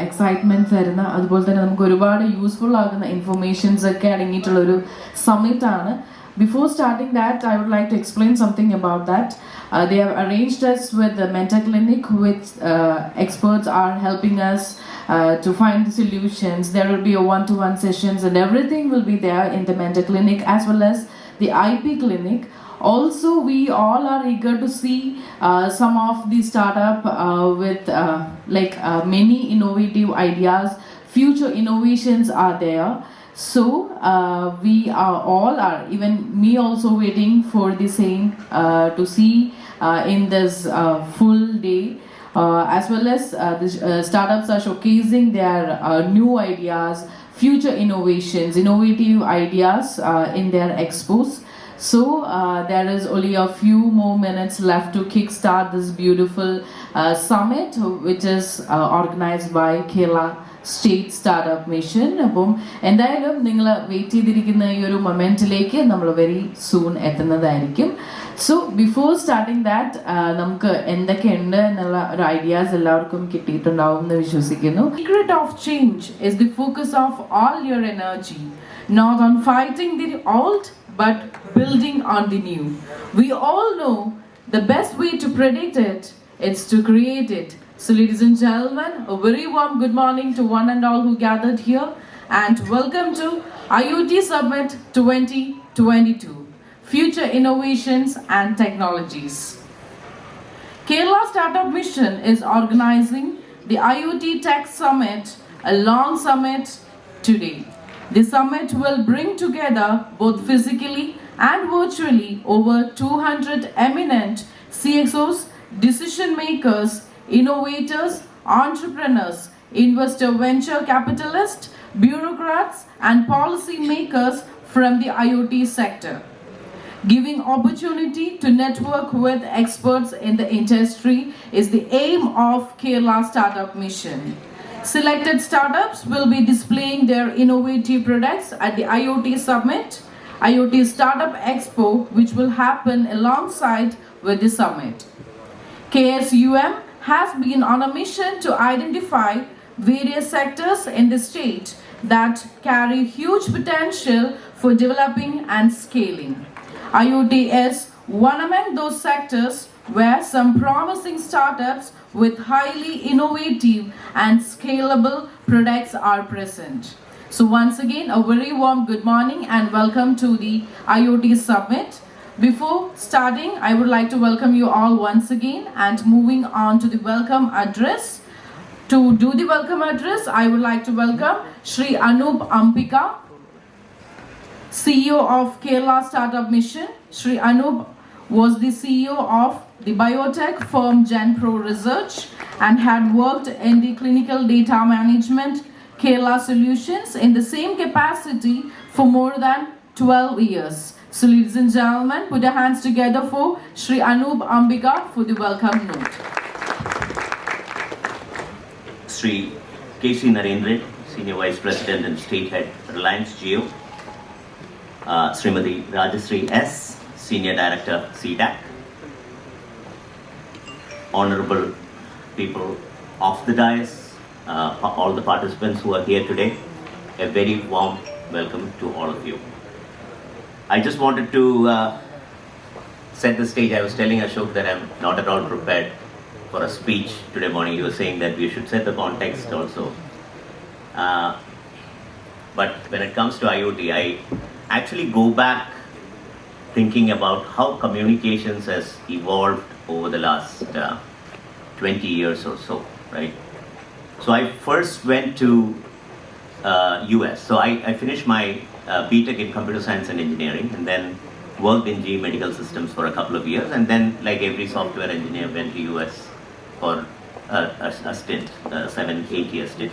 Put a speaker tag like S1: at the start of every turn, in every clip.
S1: എക്സൈറ്റ്മെൻറ്റ്സ് ആയിരുന്നു. അതുപോലെ തന്നെ നമുക്ക് ഒരുപാട് യൂസ്ഫുൾ ആകുന്ന ഇൻഫർമേഷൻസ് ഒക്കെ അടങ്ങിയിട്ടുള്ളൊരു സമ്മിറ്റാണ്. Before starting that, I would like to explain something about that. They have arranged us with the mental clinic, which experts are helping us to find the solutions. There will be a one-to-one sessions and everything will be there in the mental clinic as well as the IP clinic. Also, we all are eager to see some of the startup with many innovative ideas. Future innovations are there. So we are all are, even me also waiting for the same to see in this full day. As well as the startups are showcasing their new ideas, future innovations, innovative ideas in their expos. So there is only a few more minutes left to kickstart this beautiful summit, which is organized by Kerala State Startup Mission. അപ്പം എന്തായാലും നിങ്ങൾ wait ചെയ്തിരിക്കുന്ന ഈ ഒരു മൊമെന്റിലേക്ക് നമ്മൾ very soon എത്തുന്നതായിരിക്കും. So before starting that നമുക്ക് എന്തൊക്കെയുണ്ട് എന്നുള്ള ഒരു ഐഡിയാസ് എല്ലാവർക്കും കിട്ടിയിട്ടുണ്ടാവും എന്ന് വിശ്വസിക്കുന്നു. Secret of change is the focus of all your energy, not on fighting the old but building on the new. We all know the best way to predict it is to create it. So ladies and gentlemen, a very warm good morning to one and all who gathered here, and welcome to IoT Summit 2022, Future Innovations and Technologies. Kerala Startup Mission is organizing the IoT Tech Summit, a long summit today. The summit will bring together both physically and virtually over 200 eminent CXOs, decision makers, innovators, entrepreneurs, investor venture capitalists, bureaucrats and policy makers from the IoT sector, giving opportunity to network with experts in the industry is the aim of Kerala Startup Mission. Selected startups will be displaying their innovative products at the IoT Summit, IoT Startup Expo, which will happen alongside with the summit. KSUM has been on a mission to identify various sectors in the state that carry huge potential for developing and scaling. IoT is one among those sectors where some promising startups with highly innovative and scalable products are present. So once again, a very warm good morning and welcome to the IoT Summit. Before starting, I would like to welcome you all once again, and moving on to the welcome address. To do the welcome address, I would like to welcome Shri Anoop Ambika, CEO of Kerala Startup Mission. Shri Anoop was the CEO of the biotech firm Genpro Research and had worked in the clinical data management Kerala Solutions in the same capacity for more than 12 years. So ladies and gentlemen, put your hands together for Shri Anoop Ambika for the welcome note.
S2: Sri Narendran, Senior Vice President and State Head, Reliance Geo. Srimati Rajasree S, Senior Director, CDAC. Honorable people of the dais, all the participants who are here today, a very warm welcome to all of you. I just wanted to set the stage. I was telling Ashok that I'm not at all prepared for a speech today morning. He was saying that we should set the context also. But when it comes to IoT, I actually go back thinking about how communications has evolved over the last 20 years or so, right? So I first went to US. So I finished my BTech in Computer Science and Engineering, and then worked in GE Medical Systems for a couple of years, and then, like every software engineer, went to US for a stint, 7-8 year stint.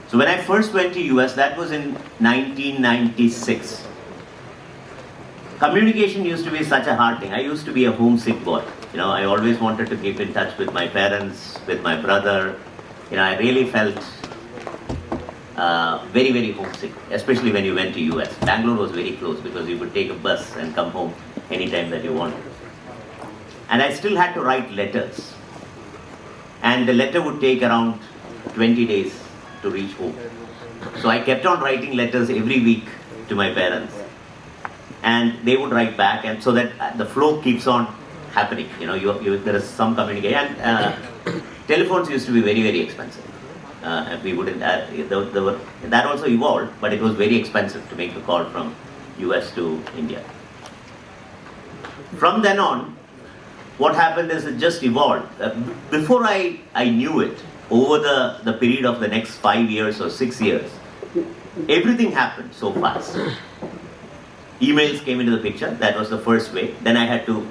S2: So when I first went to US, that was in 1996. Communication used to be such a hard thing. I used to be a homesick boy. I always wanted to keep in touch with my parents, with my brother. I really felt very, very homesick, especially when you went to US. Bangalore was very close because you could take a bus and come home anytime that you wanted. And I still had to write letters. And the letter would take around 20 days to reach home. So I kept on writing letters every week to my parents, and they would write back, and so that the flow keeps on happening. You know, there is some communication. And telephones used to be very, very expensive. And we wouldn't. That also evolved, but it was very expensive to make a call from US to India. From then on, what happened is it just evolved. Before I knew it, over the period of the next 5 years or 6 years, everything happened so fast. Emails came into the picture. That was the first way. Then I had to,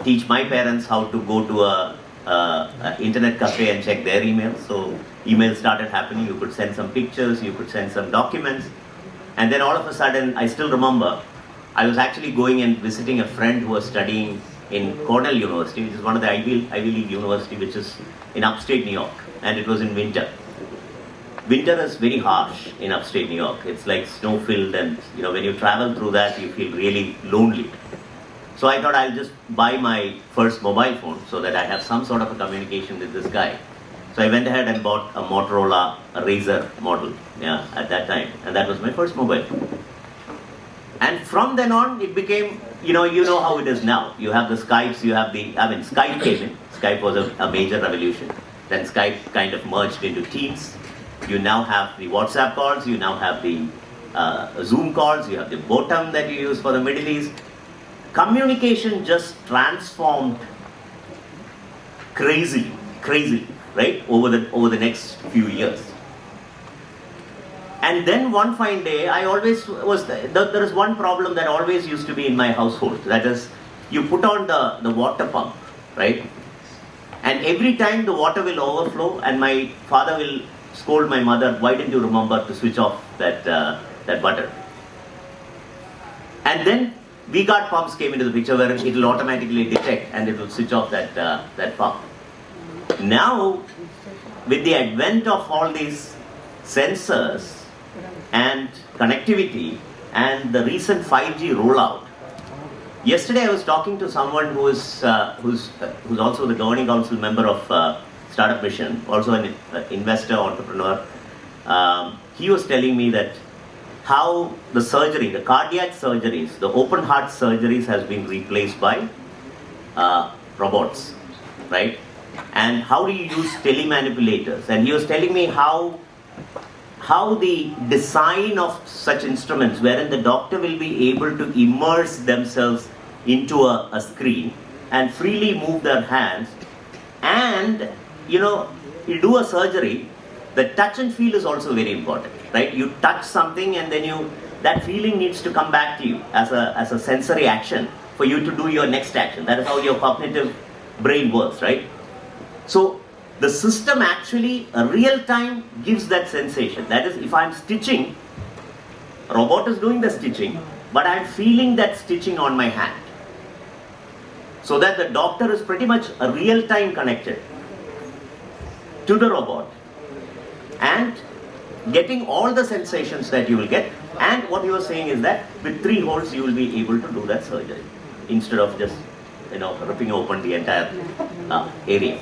S2: teach my parents how to go to a internet cafe and check their emails. So emails started happening. You could send some pictures, you could send some documents. And then all of a sudden, I still remember, I was actually going and visiting a friend who was studying in Cornell University, which is one of the Ivy League university, which is in upstate New York, and it was in winter. Winter is very harsh in upstate New York. It's like snow-filled, and when you travel through that, you feel really lonely. So I thought I'll just buy my first mobile phone so that I have some sort of a communication with this guy. So I went ahead and bought a Motorola Razr model at that time, and that was my first mobile phone. And from then on, it became, you know how it is now. You have the Skypes, Skype came in. Skype was a major revolution. Then Skype kind of merged into Teams. You now have the WhatsApp calls, you now have the Zoom calls, you have the Botam that you use for the Middle East. Communication just transformed crazily, right, over the next few years. And then one fine day, there is one problem that always used to be in my household. That is, you put on the water pump, right? And every time the water will overflow, and my father will scold my mother, why didn't you remember to switch off that button? And then V-Guard pumps came into the picture where it will automatically detect and it will switch off that pump. Now, with the advent of all these sensors and connectivity and the recent 5G rollout, yesterday I was talking to someone who's also the governing council member of Startup Mission, also an investor, entrepreneur. He was telling me that how the cardiac surgeries, the open heart surgeries has been replaced by robots, right? And how do you use telemanipulators? And he was telling me how the design of such instruments, wherein the doctor will be able to immerse themselves into a screen and freely move their hands, and you do a surgery. The touch and feel is also very important, right? You touch something and then that feeling needs to come back to you as a sensory action for you to do your next action. That is how your cognitive brain works, right? So the system actually real time gives that sensation. That is, if I'm stitching, a robot is doing the stitching, but I'm feeling that stitching on my hand. So that the doctor is pretty much a real time connected to the robot and getting all the sensations that you will get. And what you are saying is that with 3 holes you will be able to do that surgery instead of just ripping open the entire area.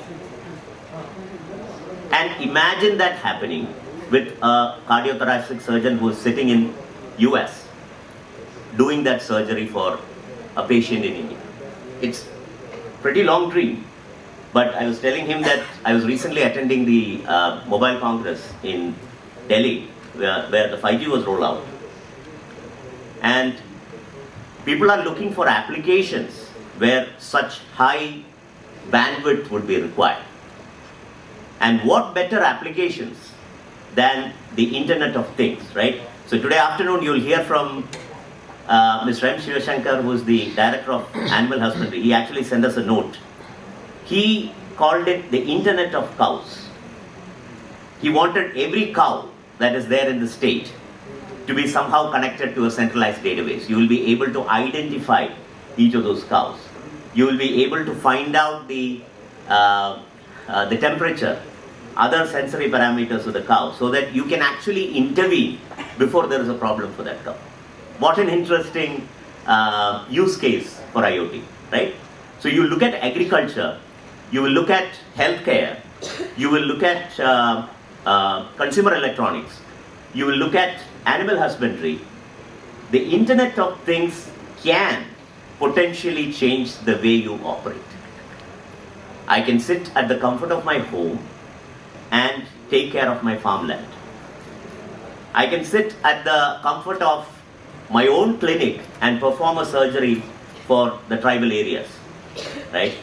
S2: And imagine that happening with a cardiothoracic surgeon who is sitting in US doing that surgery for a patient in India. It's pretty long dream, but I was telling him that I was recently attending the Mobile Congress in Delhi where the 5G was rolled out. And people are looking for applications where such high bandwidth would be required. And what better applications than the Internet of Things, right? So today afternoon you'll hear from Mr. M. Shivashankar, who is the Director of Animal Husbandry. He actually sent us a note. He called it the Internet of Cows. He wanted every cow that is there in the state to be somehow connected to a centralized database. You will be able to identify each of those cows. You will be able to find out the temperature, other sensory parameters of the cow, so that you can actually intervene before there is a problem for that cow. What an interesting use case for IoT, right? So you look at agriculture, you will look at healthcare, You will look at consumer electronics. You will look at animal husbandry. The Internet of Things can potentially change the way you operate. I can sit at the comfort of my home and take care of my farmland. I can sit at the comfort of my own clinic and perform a surgery for the tribal areas, right?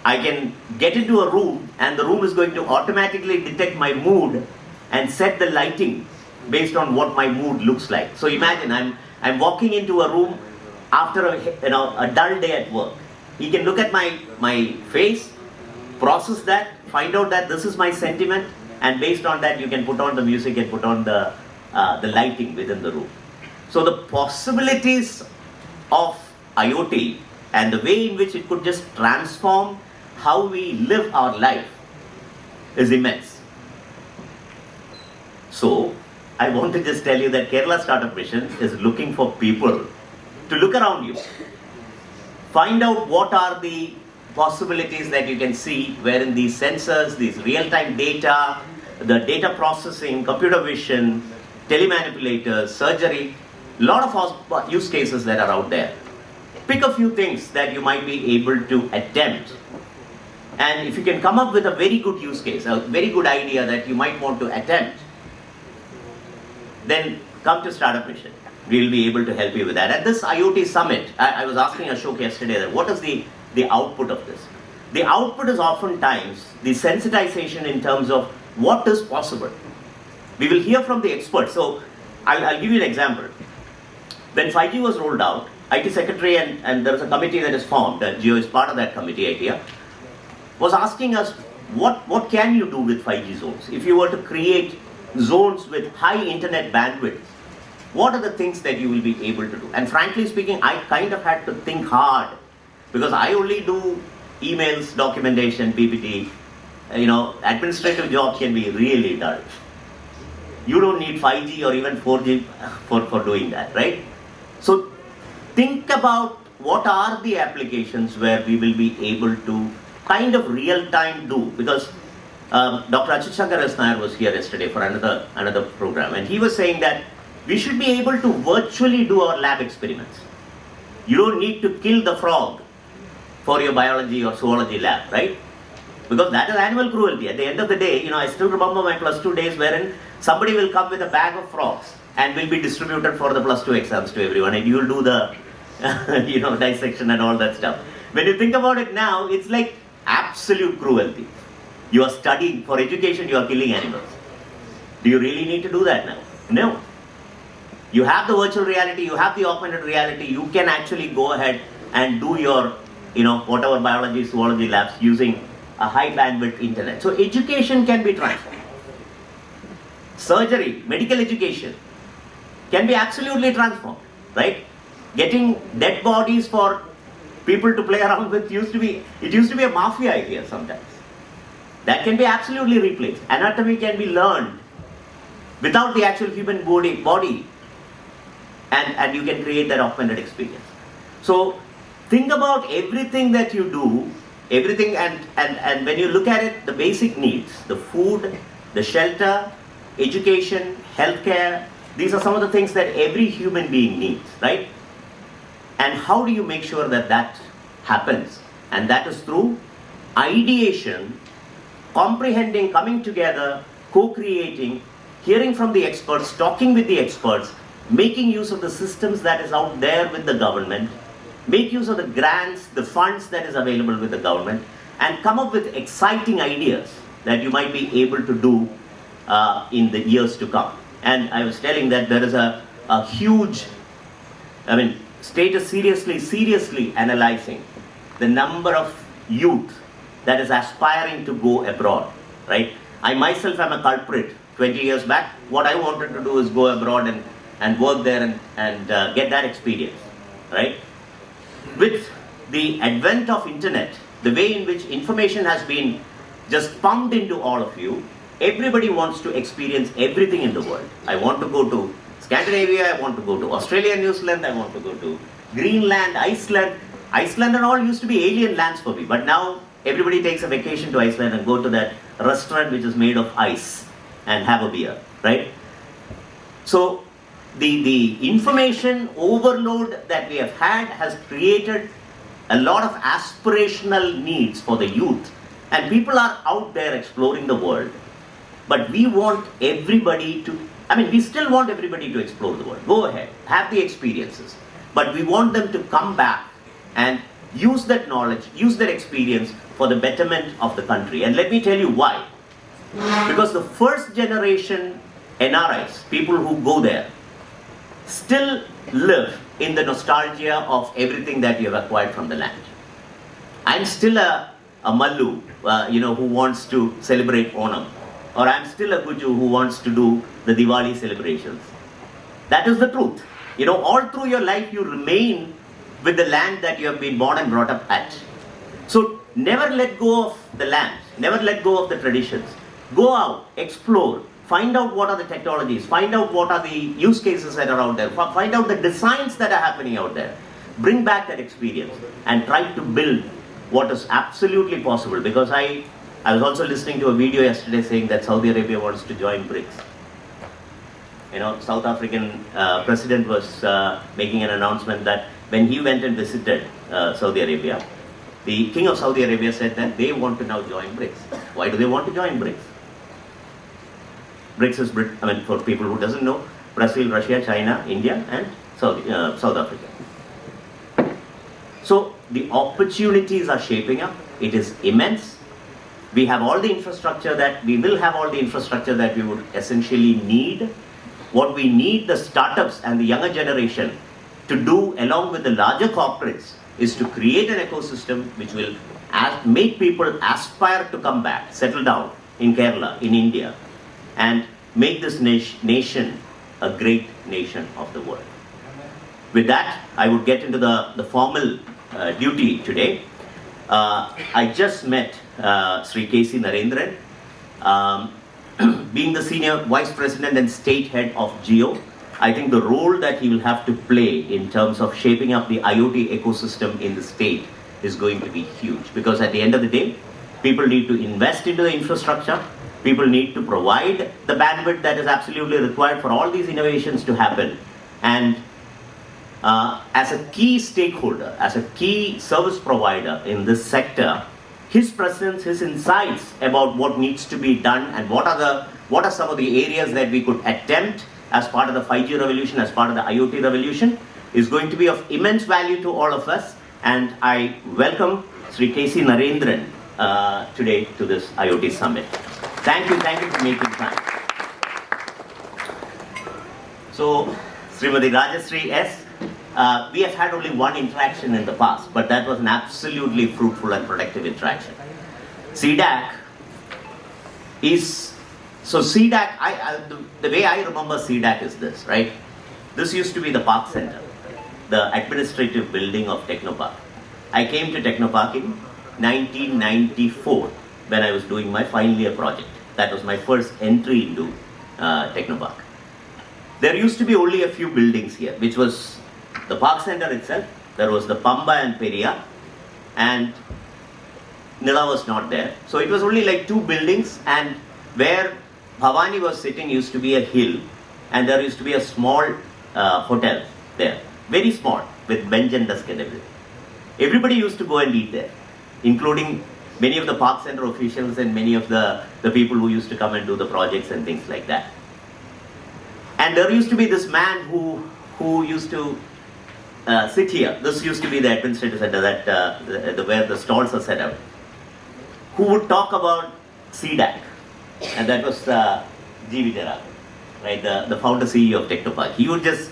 S2: I can get into a room and the room is going to automatically detect my mood and set the lighting based on what my mood looks like. So imagine I'm walking into a room after a dull day at work. He can look at my face, process that, find out that this is my sentiment, and based on that you can put on the music and put on the lighting within the room. So the possibilities of IoT and the way in which it could just transform how we live our life is immense. So I want to just tell you that Kerala Startup Mission is looking for people to look around you. Find out what are the possibilities that you can see wherein these sensors, these real-time data, the data processing, computer vision, telemanipulators, surgery, a lot of use cases that are out there. Pick a few things that you might be able to attempt. And if you can come up with a very good use case, a very good idea that you might want to attempt, then come to Startup Mission. We'll be able to help you with that. At this IoT Summit, I was asking Ashok yesterday that what is the output of this? The output is oftentimes the sensitization in terms of what is possible. We will hear from the experts. So I'll give you an example. When 5G was rolled out, IT Secretary and there is a committee that is formed, Geo is part of that committee idea, was asking us what can you do with 5G zones? If you were to create zones with high internet bandwidth, what are the things that you will be able to do? And frankly speaking, I kind of had to think hard because I only do emails, documentation, PPT. Administrative job can be really dull. You don't need 5G or even 4G for doing that, right? So think about what are the applications where we will be able to kind of real-time do, because Dr. Achit Shankar Nair was here yesterday for another program, and he was saying that we should be able to virtually do our lab experiments. You don't need to kill the frog for your biology or zoology lab, right? Because that is animal cruelty. At the end of the day, I still remember my +2 days wherein somebody will come with a bag of frogs and will be distributed for the +2 exams to everyone, and you will do the dissection and all that stuff. When you think about it now, it's like absolute cruelty. You are studying for education, you are killing animals. Do you really need to do that now? No. You have the virtual reality, you have the augmented reality, you can actually go ahead and do your, whatever biology, zoology labs using a high bandwidth internet. So education can be transformed. Surgery, medical education can be absolutely transformed, right? Getting dead bodies for people to play around with used to be a mafia idea sometimes. That can be absolutely replaced. Anatomy can be learned without the actual human body. And you can create that augmented experience. So think about everything that you do, everything, and when you look at it, the basic needs, the food, the shelter, education, healthcare, these are some of the things that every human being needs, right? And how do you make sure that that happens? And that is through ideation, comprehending, coming together, co-creating, hearing from the experts, talking with the experts, making use of the systems that is out there with the government, make use of the grants, the funds that is available with the government, and come up with exciting ideas that you might be able to do in the years to come. And I was telling that there is a huge, state is seriously analyzing the number of youth that is aspiring to go abroad, right? I myself am a culprit. 20 years back, what I wanted to do is go abroad and work there and get that experience, right? With the advent of internet, the way in which information has been just pumped into all of you, everybody wants to experience everything in the world. I want to go to Scandinavia, I want to go to Australia, New Zealand, I want to go to Greenland, Iceland. Iceland and all used to be alien lands for me, but now everybody takes a vacation to Iceland and go to that restaurant which is made of ice and have a beer, right? So the information overload that we have had has created a lot of aspirational needs for the youth, and people are out there exploring the world. But we want everybody to, we still want everybody to explore the world. Go ahead, have the experiences. But we want them to come back and use that knowledge, use that experience for the betterment of the country. And let me tell you why. Because the first generation NRIs, people who go there, still live in the nostalgia of everything that you have acquired from the land. I'm still a Mallu, who wants to celebrate Onam. Or I'm still a Guju who wants to do the Diwali celebrations. That is the truth. All through your life you remain with the land that you have been born and brought up at. So never let go of the land, never let go of the traditions. Go out, explore, find out what are the technologies, find out what are the use cases that are out there, find out the designs that are happening out there. Bring back that experience and try to build what is absolutely possible. Because I was also listening to a video yesterday saying that Saudi Arabia wants to join BRICS. South African president was making an announcement that when he went and visited Saudi Arabia, the king of Saudi Arabia said that they want to now join BRICS. Why do they want to join BRICS? BRICS is, for people who doesn't know, Brazil, Russia, China, India, and South Africa. So the opportunities are shaping up. It is immense. We have all the infrastructure that we would essentially need. What we need the startups and the younger generation to do along with the larger corporates is to create an ecosystem which will make people aspire to come back, settle down in Kerala, in India, and make this nation a great nation of the world. With that, I would get into the formal duty today. I just met Sri K.C. Narendran, being the Senior Vice President and State Head of Jio. I think the role that he will have to play in terms of shaping up the IoT ecosystem in the state is going to be huge. Because at the end of the day, people need to invest into the infrastructure. People need to provide the bandwidth that is absolutely required for all these innovations to happen. And as a key stakeholder, as a key service provider in this sector, his presence, his insights about what needs to be done and what are some of the areas that we could attempt as part of the 5G revolution, as part of the IoT revolution, is going to be of immense value to all of us. And I welcome Sri K.C. Narendran today to this IoT Summit. Thank you for making time. So, Srimati Rajasree S., we have had only one interaction in the past, but that was an absolutely fruitful and productive interaction. CDAC is, so CDAC, the way I remember CDAC is this, right? This used to be the Park Center, the administrative building of Technopark. I came to Technopark in 1994 when I was doing my final year project. That was my first entry into Technopark. There used to be only a few buildings here, which was the Park Center itself. There was the Pamba and Peria, and Nila was not there. So it was only like two buildings, and where Bhavani was sitting used to be a hill, and there used to be a small hotel there, very small, with bench and desk and everything. Everybody used to go and eat there, including many of the Park Center officials and many of the people who used to come and do the projects and things like that. And there used to be this man who used to sit here. This used to be the administrative center that where the stalls are set up, who would talk about CDAC, and that was G.V. Terra, right, the founder CEO of Technopark. He would just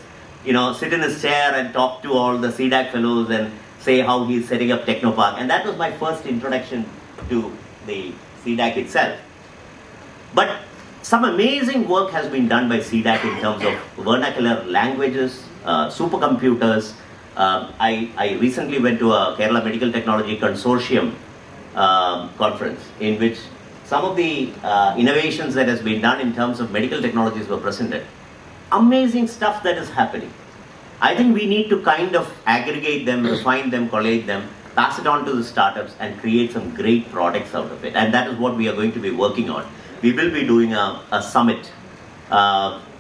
S2: sit in his chair and talk to all the CDAC fellows and say how he's setting up Technopark, and that was my first introduction to the CDAC itself. But some amazing work has been done by CDAC in terms of vernacular languages, supercomputers. I recently went to a Kerala Medical Technology Consortium conference in which some of the innovations that has been done in terms of medical technologies were presented. Amazing stuff that is happening. I think we need to kind of aggregate them, refine them, collate them, pass it on to the startups and create some great products out of it. And that is what we are going to be working on. We will be doing a summit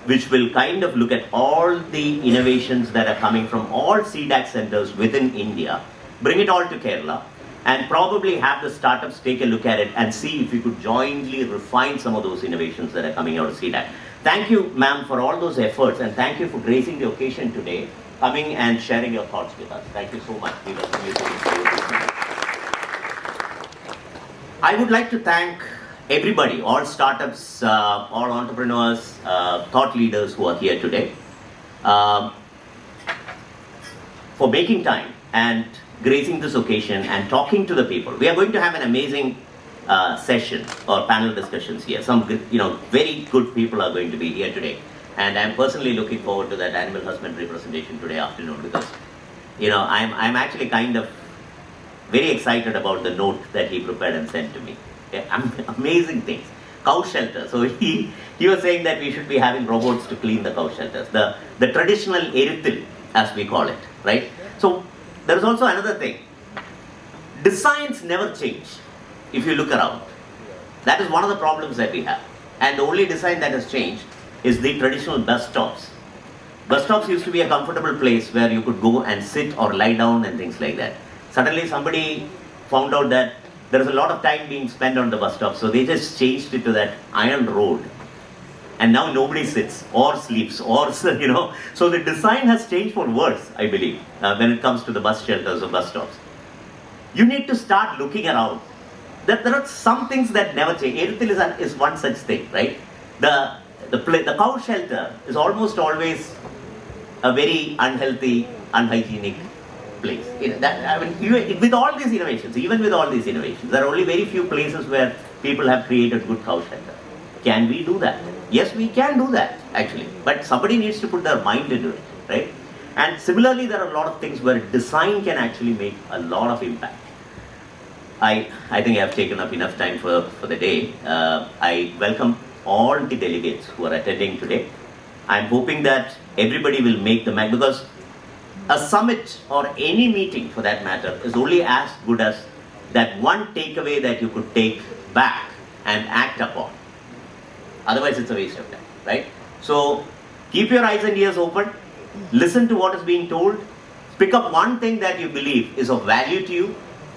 S2: which will kind of look at all the innovations that are coming from all CDAC centers within India, bring it all to Kerala, and probably have the startups take a look at it and see if we could jointly refine some of those innovations that are coming out of CDAC. Thank you, ma'am, for all those efforts, and thank you for gracing the occasion today, coming and sharing your thoughts with us. Thank you so much. We welcome you to this meeting. I would like to thank everybody, all startups, all entrepreneurs, thought leaders who are here today, for making time and gracing this occasion and talking to the people. We are going to have an amazing session or panel discussions here. Some very good people are going to be here today. And I'm personally looking forward to that animal husbandry presentation today afternoon, because I'm actually kind of very excited about the note that he prepared and sent to me. Amazing things. Cow shelter. So he was saying that we should be having robots to clean the cow shelters. The traditional erithil, as we call it, right? So there is also another thing. Designs never change if you look around. That is one of the problems that we have. And the only design that has changed is the traditional bus stops. Bus stops used to be a comfortable place where you could go and sit or lie down and things like that. Suddenly somebody found out that there is a lot of time being spent on the bus stop, so they just changed it to that iron road. And now nobody sits or sleeps or, so the design has changed for worse, I believe, when it comes to the bus shelters or bus stops. You need to start looking around. There are some things that never change. Erithil is one such thing, right? The cow shelter is almost always a very unhealthy, unhygienic place. With all these innovations, even with all these innovations, there are only very few places where people have created good cow shelter. Can we do that? Yes, we can do that, actually. But somebody needs to put their mind into it, right? And similarly, there are a lot of things where design can actually make a lot of impact. I think I have taken up enough time for the day. I welcome all the delegates who are attending today. I'm hoping that everybody will make the match, because a summit or any meeting for that matter is only as good as that one takeaway that you could take back and act upon. Otherwise, it's a waste of time, right? So keep your eyes and ears open, listen to what is being told, pick up one thing that you believe is of value to you,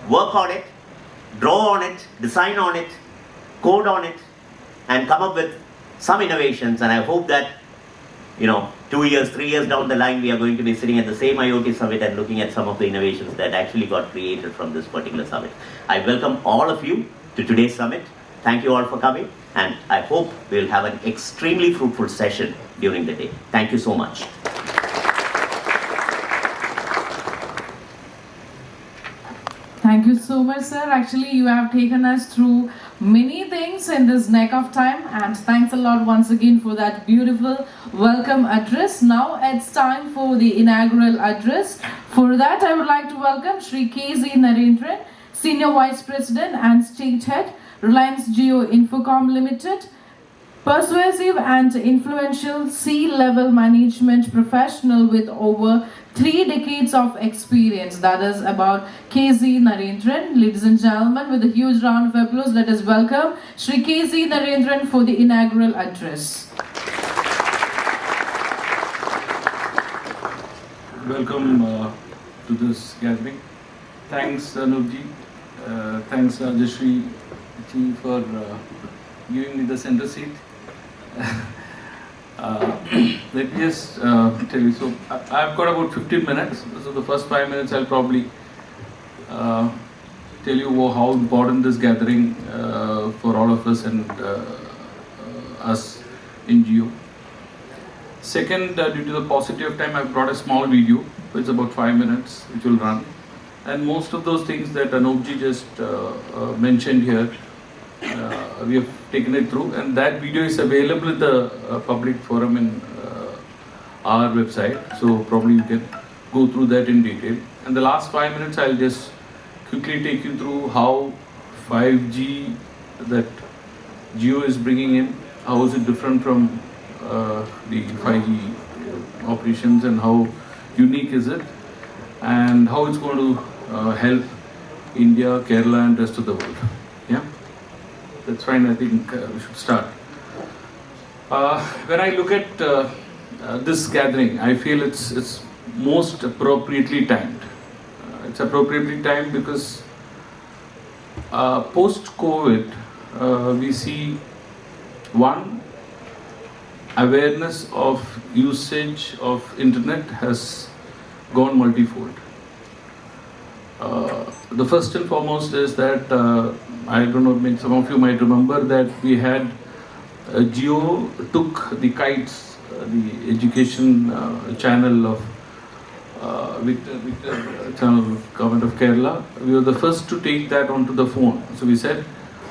S2: work on it, draw on it, design on it, code on it, and come up with some innovations. And I hope that 2 years, 3 years down the line, we are going to be sitting at the same IoT Summit and looking at some of the innovations that actually got created from this particular summit. I welcome all of you to today's summit. Thank you all for coming, and I hope we'll have an extremely fruitful session during the day. Thank you so much.
S1: Thank you so much, sir. Actually, you have taken us through many things in this neck of time, and thanks a lot once again for that beautiful welcome address. Now it's time for the inaugural address. For that, I would like to welcome Shri K.Z. Narendran, Senior Vice President and State Head, Reliance Jio Infocomm Limited, persuasive and influential C-level management professional with over 3 decades of experience. That is about K.Z. Narendran. Ladies and gentlemen, with a huge round of applause, let us welcome Shri K.Z. Narendran for the inaugural address.
S3: Welcome to this gathering. Thanks, Anoop ji. Thanks, Rajasree ji, for giving me the center seat. Let me just tell you. So I've got about 15 minutes. So the first 5 minutes I'll probably tell you how important this gathering for all of us and us in Jio. Second, due to the paucity of time, I've brought a small video. It's about 5 minutes, which will run. And most of those things that Anoop ji just mentioned here, we have taken it through, and that video is available in the public forum in our website, so probably you can go through that in detail. And the last 5 minutes I'll just quickly take you through how 5G that Jio is bringing in, how is it different from the 5G operations, and how unique is it, and how it's going to help India, Kerala, and rest of the world. Yeah, that's fine. I think we should start. When I look at this gathering, I feel it's most appropriately timed. It's appropriately timed because post-COVID, we see one, awareness of usage of internet has gone multifold. The first and foremost is that I don't know, some of you might remember that we had Jio took the kites, the education channel of Victor channel of Government of Kerala. We were the first to take that onto the phone. So we said,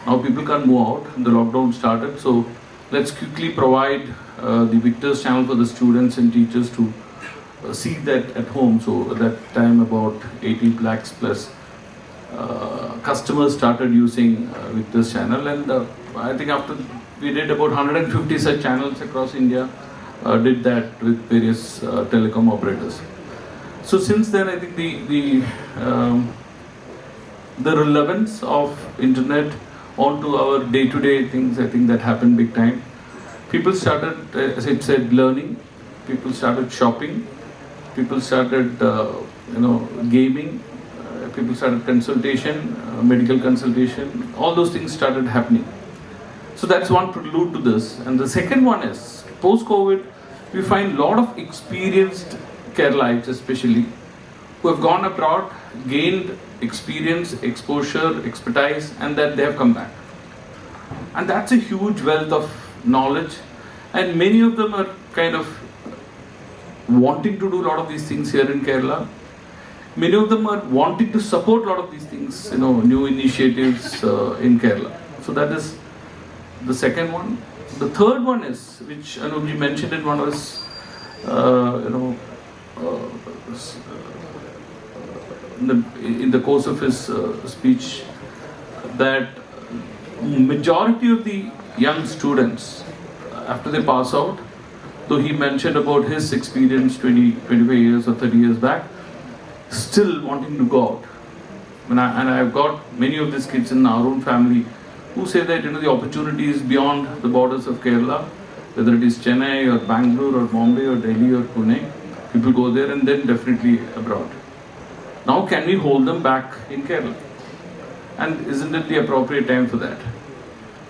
S3: now people can't move out. The lockdown started, so let's quickly provide the Victor's channel for the students and teachers to see that at home. So at that time, about 18 lakhs plus customers started using Victor's channel, and I think after we did about 150 such channels across India, did that with various telecom operators. So since then, I think the relevance of internet onto our day-to-day things, I think that happened big time. People started, as I said, learning. People started shopping. People started, gaming. People started consultation, medical consultation. All those things started happening. So that's one prelude to this. And the second one is, post-COVID, we find a lot of experienced Keralites especially, who have gone abroad, gained experience, exposure, expertise, and that they have come back. And that's a huge wealth of knowledge, and many of them are kind of wanting to do a lot of these things here in Kerala. Many of them are wanting to support a lot of these things, new initiatives in Kerala. So that is the second one. The third one is, which Anoop mentioned in one of his, in the course of his speech, that majority of the young students, after they pass out, though he mentioned about his experience 25 years or 30 years back, still wanting to go out. And I've got many of these kids in our own family who say that the opportunity is beyond the borders of Kerala, whether it is Chennai or Bangalore or Bombay or Delhi or Pune. People go there and then definitely abroad. Now can we hold them back in Kerala? And isn't it the appropriate time for that?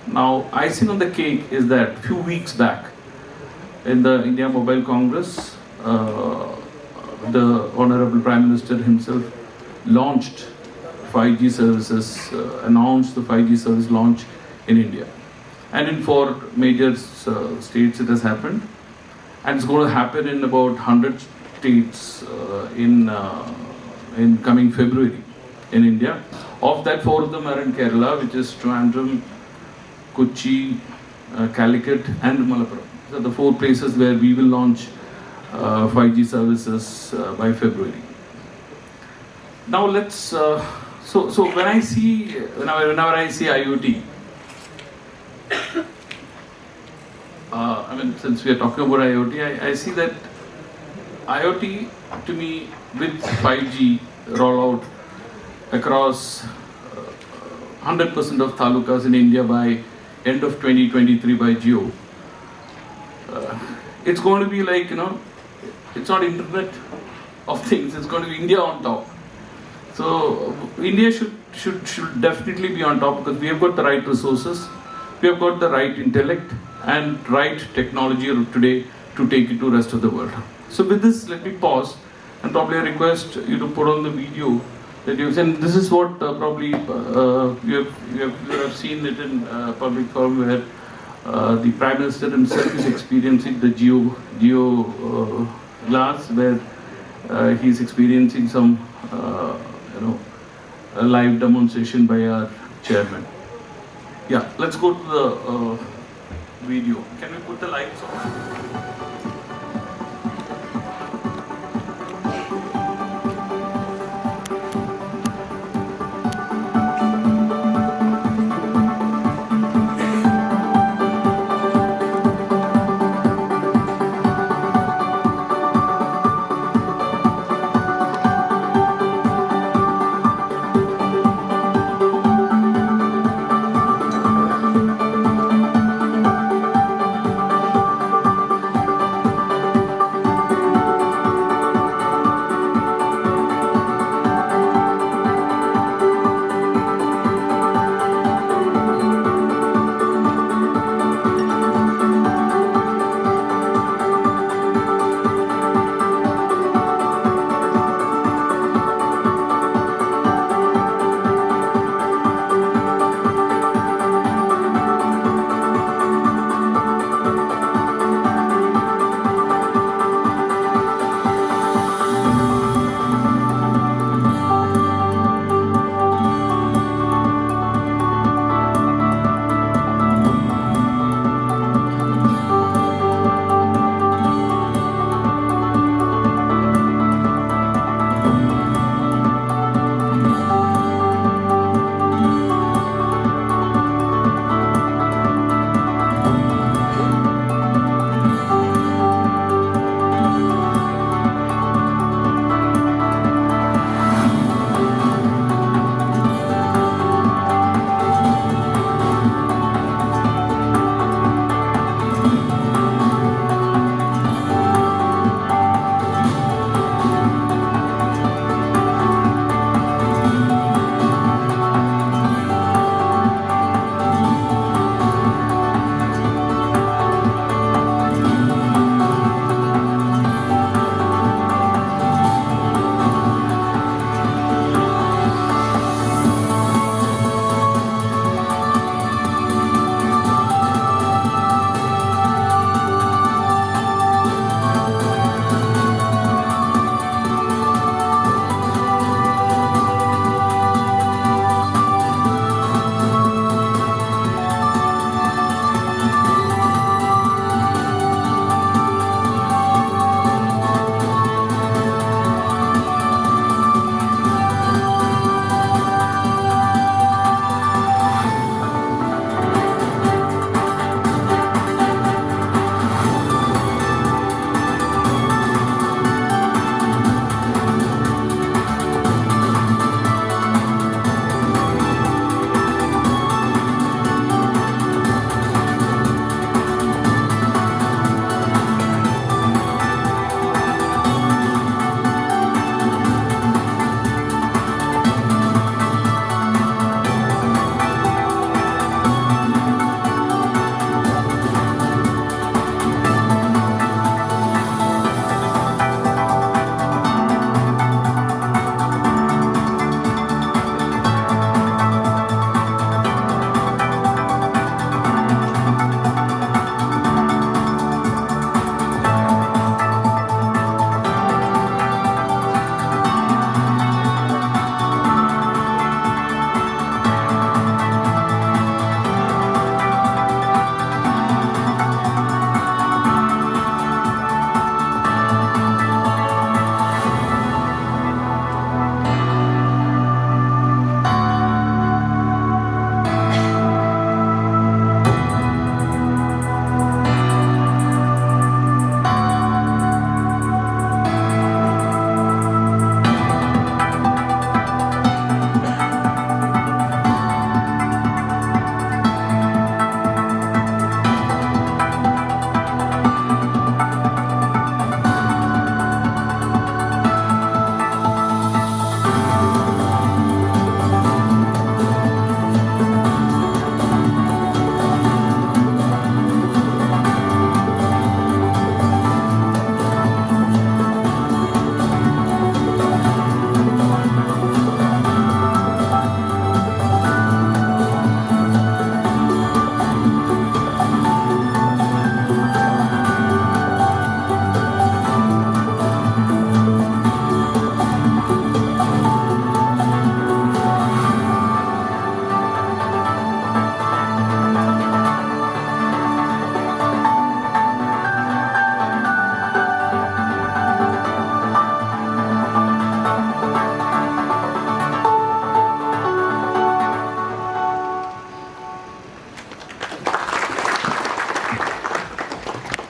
S3: Now, icing on the cake is that a few weeks back in the India Mobile Congress, the Honorable Prime Minister himself launched 5G services, announced the 5G service launch in India. And in 4 major states it has happened. And it's going to happen in about 100 states in coming February in India. Of that, 4 of them are in Kerala, which is Trivandrum, Kochi, Calicut and Malappuram. These are the 4 places where we will launch 5G services by February. Now let's, so whenever I see IoT, since we are talking about IoT, I see that IoT to me with 5G rollout across 100% of talukas in India by end of 2023 by Jio, it's going to be like, it's not Internet of Things, it's going to be India on top. So India should definitely be on top because we have got the right resources, we have got the right intellect and right technology today to take it to the rest of the world. So with this, let me pause and probably request you to put on the video that you've seen. This is what probably you have seen it in public forum where the Prime Minister himself is experiencing the Geo glass, where he's experiencing some a live demonstration by our chairman. Yeah, let's go to the video. Can we put the lights on?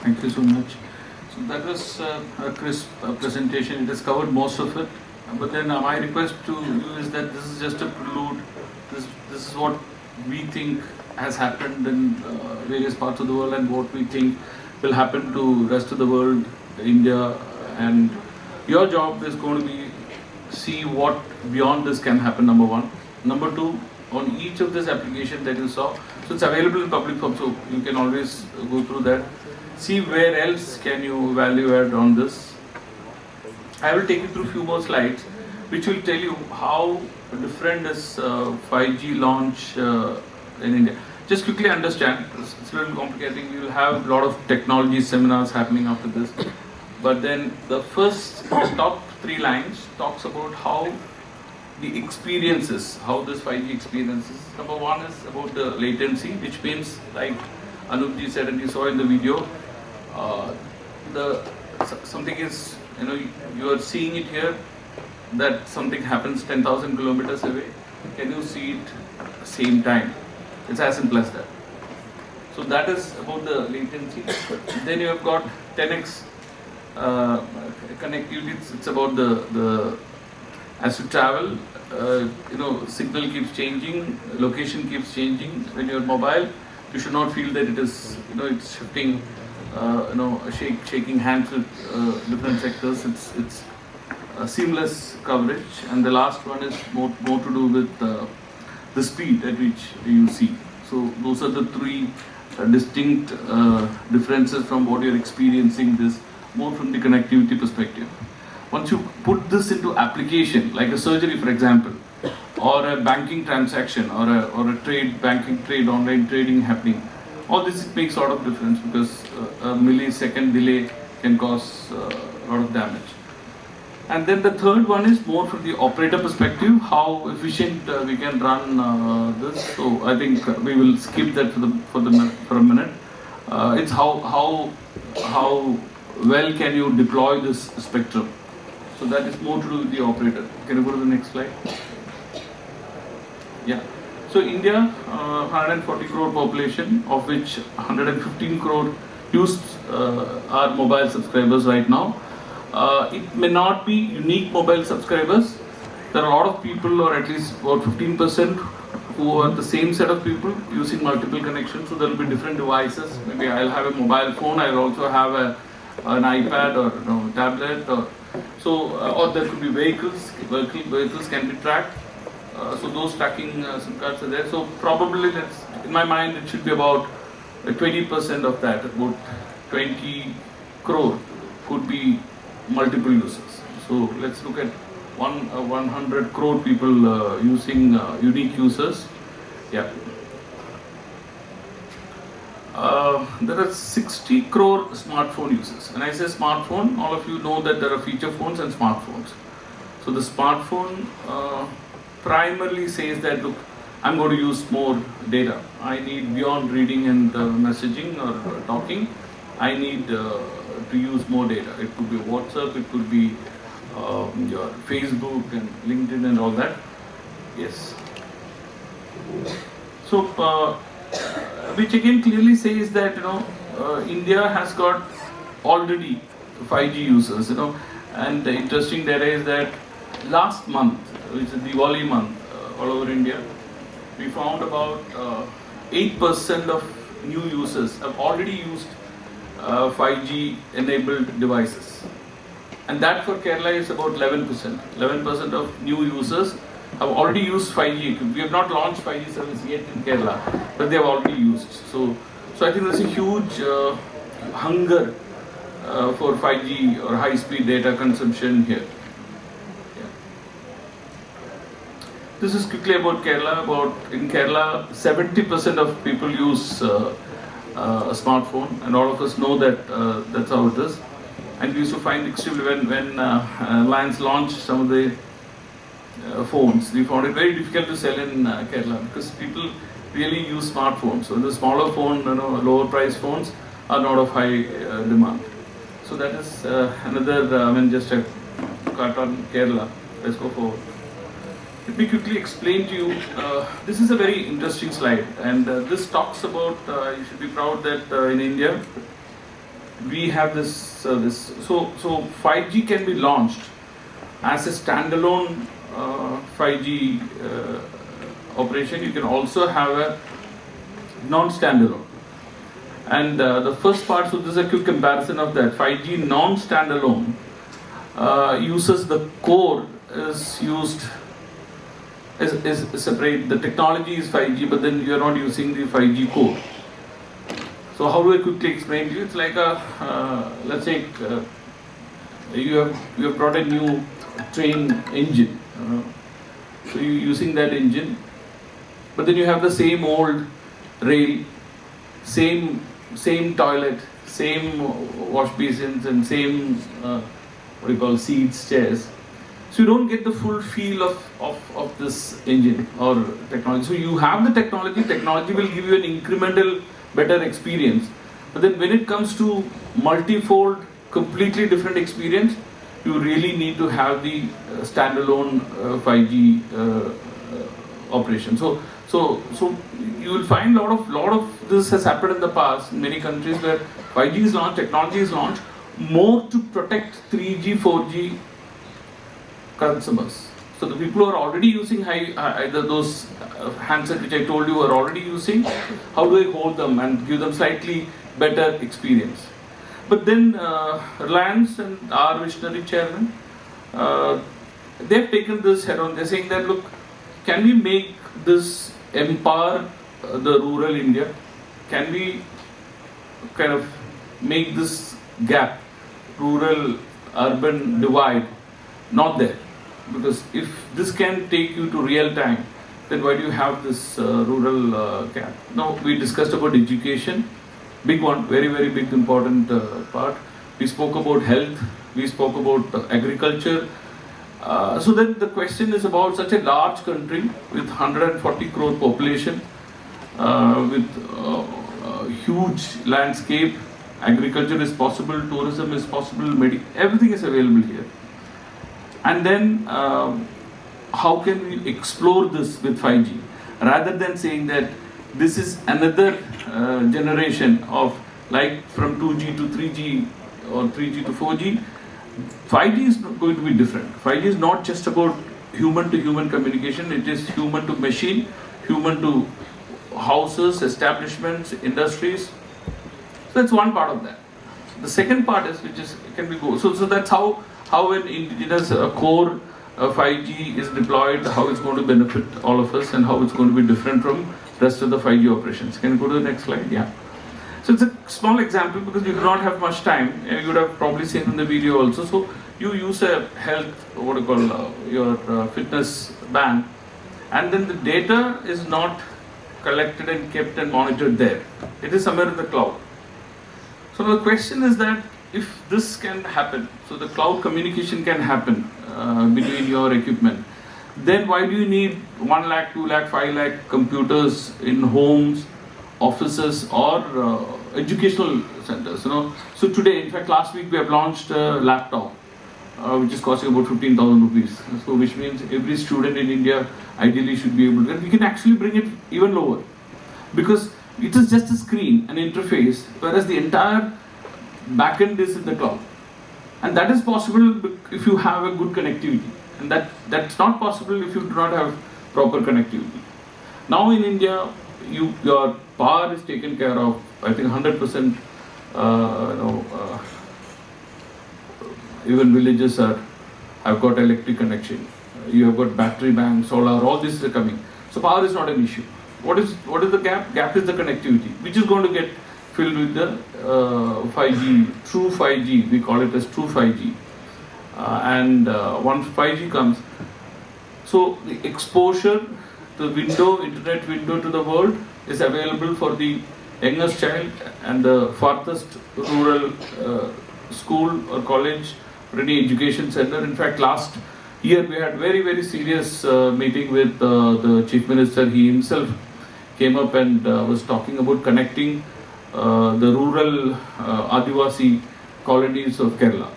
S3: Thank you so much. So that was a crisp presentation. It has covered most of it. But then my request to you is that this is just a prelude. This is what we think has happened in various parts of the world and what we think will happen to rest of the world, India, and your job is going to be see what beyond this can happen, number one. Number two, on each of this application that you saw, so it's available in public form, so you can always go through that. See where else can you value add on this. I will take you through a few more slides which will tell you how different is 5G launch in India. Just quickly understand, it's a little complicated. We will have a lot of technology seminars happening after this. But then the first top 3 lines talks about how the experiences, how this 5G experiences. Number one is about the latency, which means like Anoop ji said and you saw in the video, something is, you are seeing it here, that something happens 10,000 kilometers away. Can you see it at the same time? It's as simple as that. So that is about the latency. Then you have got 10x connectivity. It's about the as you travel, signal keeps changing, location keeps changing. When you're mobile, you should not feel that it is, it's shifting, shaking hands with different sectors. It's a seamless coverage. And the last one is more to do with the speed at which you see. So those are the 3 distinct differences from what you're experiencing this, more from the connectivity perspective. Once you put this into application, like a surgery for example, or a banking transaction, or a banking trade, online trading happening, all this makes a lot of difference because a millisecond delay can cause a lot of damage. And then the third one is more from the operator perspective, how efficient we can run this. So I think we will skip that for a minute. It's how well can you deploy this spectrum. So that is more to do with the operator. Can you go to the next slide? Yeah. So India, 140 crore population, of which 115 crore are mobile subscribers right now. It may not be unique mobile subscribers. There are a lot of people, or at least about 15%, who are the same set of people using multiple connections. So there will be different devices. Maybe I'll have a mobile phone. I'll also have an iPad or tablet, or there could be vehicles. Vehicles can be tracked. So those tracking SIM cards are there. So probably in my mind it should be about 20% of that. About 20 crore could be multiple users. So let's look at 100 crore people using unique users. Yeah. There are 60 crore smartphone users. When I say smartphone, all of you know that there are feature phones and smartphones. So the smartphone primarily says that, look, I'm going to use more data. I need, beyond reading and messaging or talking, I need to use more data. It could be WhatsApp, it could be your Facebook and LinkedIn and all that. Yes. So, which again clearly says that India has got already 5G users. And the interesting data is that last month, which is Diwali month, all over India, we found about 8% of new users have already used 5G enabled devices. And that for Kerala is about 11%. 11% of new users have already used 5G. We have not launched 5G service yet in Kerala, but they have already used. So I think there's a huge hunger for 5G or high-speed data consumption here. This is quickly about Kerala. In Kerala, 70% of people use a smartphone, and all of us know that that's how it is. And we used to find extremely, when Reliance launched some of the phones, we found it very difficult to sell in Kerala because people really use smartphones. So the smaller phone, lower price phones are not of high demand. So that is another, just a cut on Kerala. Let's go forward. Let me quickly explain to you, this is a very interesting slide, and this talks about, you should be proud that in India, we have this service. So 5G can be launched as a standalone 5G operation. You can also have a non-standalone. And the first part, so this is a quick comparison of that. 5G non-standalone uses the core is used is separate. The technology is 5G, but then you are not using the 5G core. So how do I quickly explain to you? It's like a let's say you have brought a new train engine. So you're using that engine, but then you have the same old rail, same toilet, same wash basins, and same what do you call seats, chairs. So you don't get the full feel of this engine or technology. So you have the technology will give you an incremental better experience. But then when it comes to multifold, completely different experience, you really need to have the standalone 5G operation. So you will find lot of this has happened in the past in many countries where 5G is launched, technology is launched more to protect 3G, 4G consumers. So the people who are already using either those handsets which I told you are already using, how do I hold them and give them slightly better experience? But then Reliance and our visionary chairman, they've taken this head on. They're saying that, look, can we make this empower the rural India? Can we kind of make this gap, rural-urban divide, not there? Because if this can take you to real time, then why do you have this rural gap? Now, we discussed about education, big one, very, very big, important part. We spoke about health, we spoke about agriculture. So then the question is about such a large country with 140 crore population, with huge landscape, agriculture is possible, tourism is possible, everything is available here. And then how can we explore this with 5G? Rather than saying that this is another generation of like from 2G to 3G or 3G to 4G, 5G is going to be different. 5G is not just about human to human communication, it is human to machine, human to houses, establishments, industries. So that's one part of that. The second part is which is can be go. So that's how an indigenous core 5G is deployed, how it's going to benefit all of us, and how it's going to be different from rest of the 5G operations. Can you go to the next slide? Yeah. So it's a small example because we do not have much time. You would have probably seen in the video also. So you use a health, what do you call your fitness band, and then the data is not collected and kept and monitored there. It is somewhere in the cloud. So the question is that if this can happen, so the cloud communication can happen between your equipment, then why do you need 1 lakh, 2 lakh, 5 lakh computers in homes, offices, or educational centers? So today, in fact, last week we have launched a laptop which is costing about 15,000 rupees. So which means every student in India ideally should be able to. And we can actually bring it even lower because it is just a screen, an interface, whereas the entire backend is in the cloud. And that is possible if you have a good connectivity. And that's not possible if you do not have proper connectivity. Now in India, your power is taken care of, I think 100%, even villages have got electric connection. You have got battery banks, solar, all this is coming. So power is not an issue. What is the gap? Gap is the connectivity, which is going to get filled with the 5G, true 5G, we call it as true 5G. And once 5G comes, so the exposure, the internet window to the world is available for the youngest child and the farthest rural school or college or any education center. In fact, last year we had very, very serious meeting with the Chief Minister. He himself came up and was talking about connecting the rural Adivasi colonies of Kerala.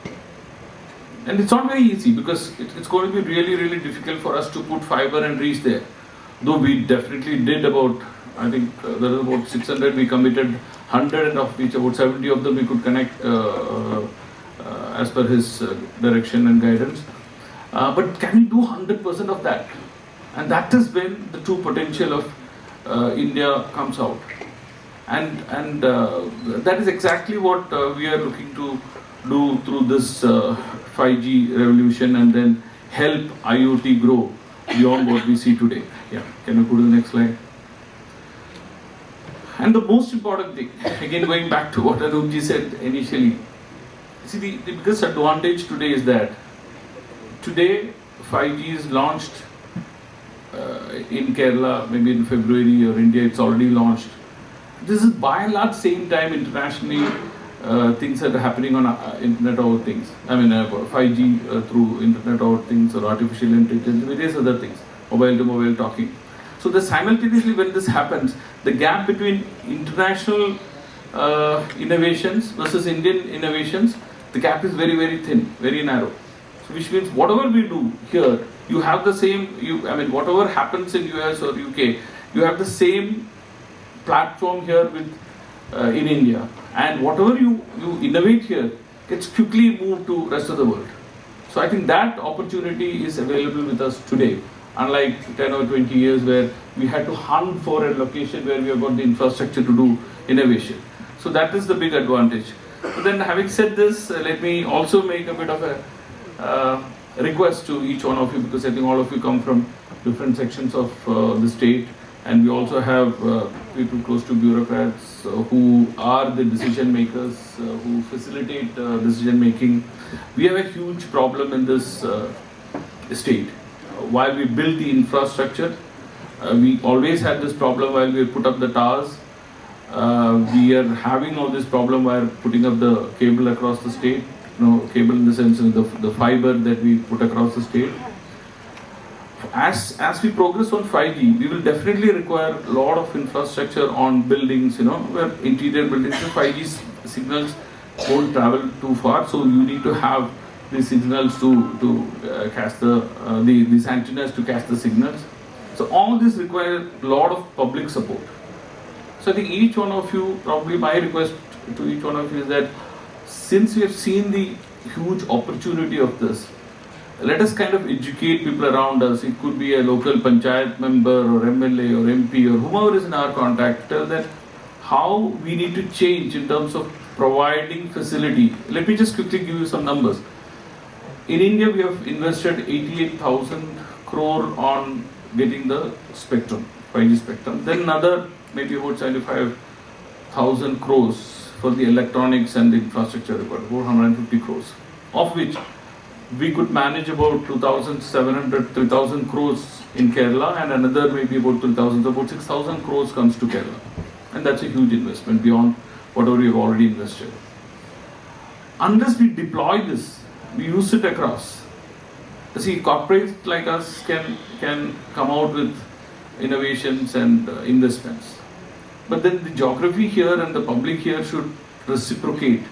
S3: And it's not very easy because it's going to be really, really difficult for us to put fiber and reach there. Though we definitely did about I think there are about 600 we committed, 100 and of which about 70 of them we could connect as per his direction and guidance. But can we do 100% of that? And that is when the true potential of India comes out. And that is exactly what we are looking to do through this 5G revolution, and then help IoT grow beyond what we see today. Yeah, can you go to the next slide? And the most important thing, again going back to what Anoop said initially, see the biggest advantage today is that today 5G is launched in Kerala, maybe in February, or India it's already launched. This is by and large same time internationally things that are happening on Internet of Things. I mean 5G through Internet of Things or artificial intelligence, various other things, mobile to mobile talking. So the simultaneously when this happens, the gap between international innovations versus Indian innovations, the gap is very, very thin, very narrow. So which means whatever we do here, you have the same, whatever happens in US or UK, you have the same platform here with in India, and whatever you innovate here gets quickly moved to rest of the world. So I think that opportunity is available with us today, unlike 10 or 20 years where we had to hunt for a location where we have got the infrastructure to do innovation. So that is the big advantage. But then having said this, let me also make a bit of a request to each one of you, because I think all of you come from different sections of the state, and we also have people close to bureaucrats who are the decision makers, who facilitate decision making. We have a huge problem in this state. While we build the infrastructure, we always had this problem while we put up the towers. We are having all this problem while putting up the cable across the state. Cable in the sense of the fiber that we put across the state. As we progress on 5G, we will definitely require a lot of infrastructure on buildings, where interior buildings, 5G signals won't travel too far, so you need to have the signals to cast these antennas to cast the signals. So all this requires a lot of public support. So I think each one of you, probably my request to each one of you is that since we have seen the huge opportunity of this, let us kind of educate people around us. It could be a local panchayat member or MLA or MP or whomever is in our contact. Tell them how we need to change in terms of providing facility. Let me just quickly give you some numbers. In India, we have invested 88,000 crore on getting the spectrum, 5G spectrum. Then another maybe about 75,000 crores for the electronics and the infrastructure required, 450 crores, of which we could manage about 2,700, 3,000 crores in Kerala, and another maybe about 3,000, so about 6,000 crores comes to Kerala. And that's a huge investment beyond whatever we have already invested. Unless we deploy this, we use it across. See, corporates like us can come out with innovations and investments. But then the geography here and the public here should reciprocate.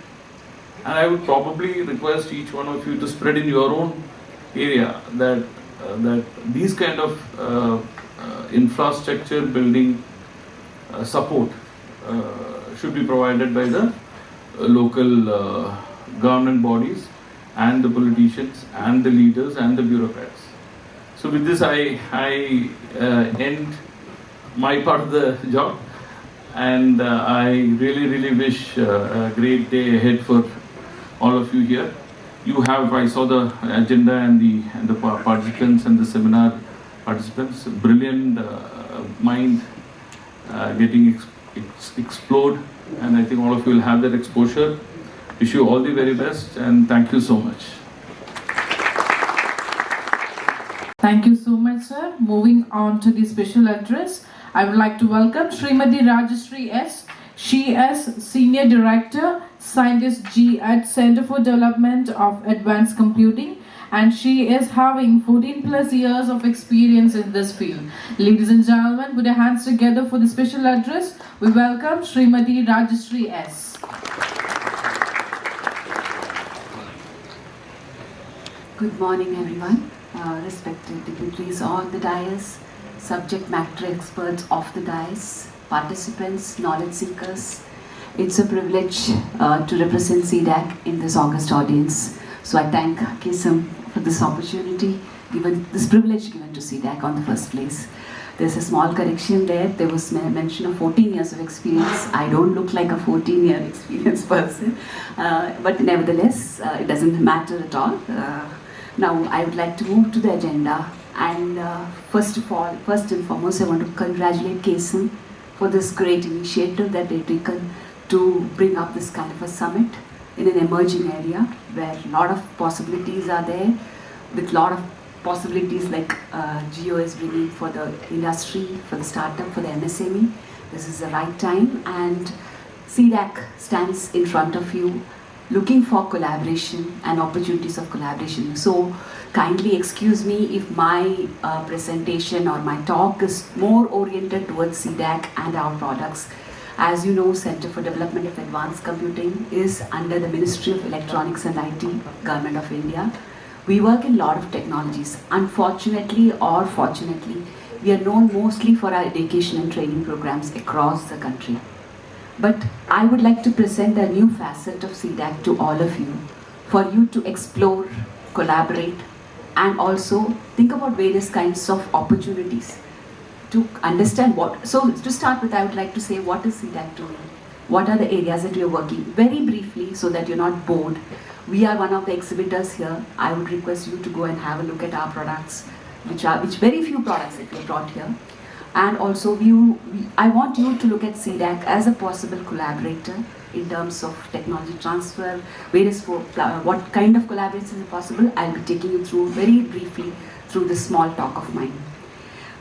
S3: And I would probably request each one of you to spread in your own area that these kind of infrastructure building support should be provided by the local government bodies and the politicians and the leaders and the bureaucrats. So with this, I end my part of the job, and I really wish a great day ahead for all of you here. You have, I saw the agenda and the participants and the seminar participants, brilliant mind getting explode, and I think all of you will have that exposure. Wish you all the very best, and thank you so much.
S1: Thank you so much, sir. Moving on to the special address, I would like to welcome Srimati Rajasree S. She is Senior Director, Scientist G at Center for Development of Advanced Computing, and she is having 14 plus years of experience in this field. Ladies and gentlemen, put your hands together for the special address. We welcome Srimati Rajasree S.
S4: Good morning, everyone. Respected dignitaries on the dais, subject matter experts of the dais, participants, knowledge seekers. It's a privilege to represent CDAC in this August audience. So I thank KSM for this opportunity, this privilege given to CDAC on the first place. There's a small correction there. There was mention of 14 years of experience. I don't look like a 14-year experienced person, but nevertheless, it doesn't matter at all. Now, I would like to move to the agenda. And first and foremost, I want to congratulate KSM for this great initiative that they've taken to bring up this kind of a summit in an emerging area where a lot of possibilities are there, with a lot of possibilities like Geo is bringing for the industry, for the startup, for the MSME. This is the right time, and CDAC stands in front of you looking for collaboration and opportunities of collaboration. So kindly excuse me if my presentation or my talk is more oriented towards CDAC and our products. As you know, Center for Development of Advanced Computing is under the Ministry of Electronics and IT, Government of India. We work in a lot of technologies. Unfortunately or fortunately, we are known mostly for our education and training programs across the country. But I would like to present a new facet of CDAC to all of you, for you to explore, collaborate, and also think about various kinds of opportunities to understand what. So to start with, I would like to say, what is CDAC to me? What are the areas that we are working? Very briefly, so that you're not bored. We are one of the exhibitors here. I would request you to go and have a look at our products, which very few products that we have brought here. And also, I want you to look at CDAC as a possible collaborator in terms of technology transfer, what kind of collaboration is possible. I'll be taking you through very briefly through this small talk of mine.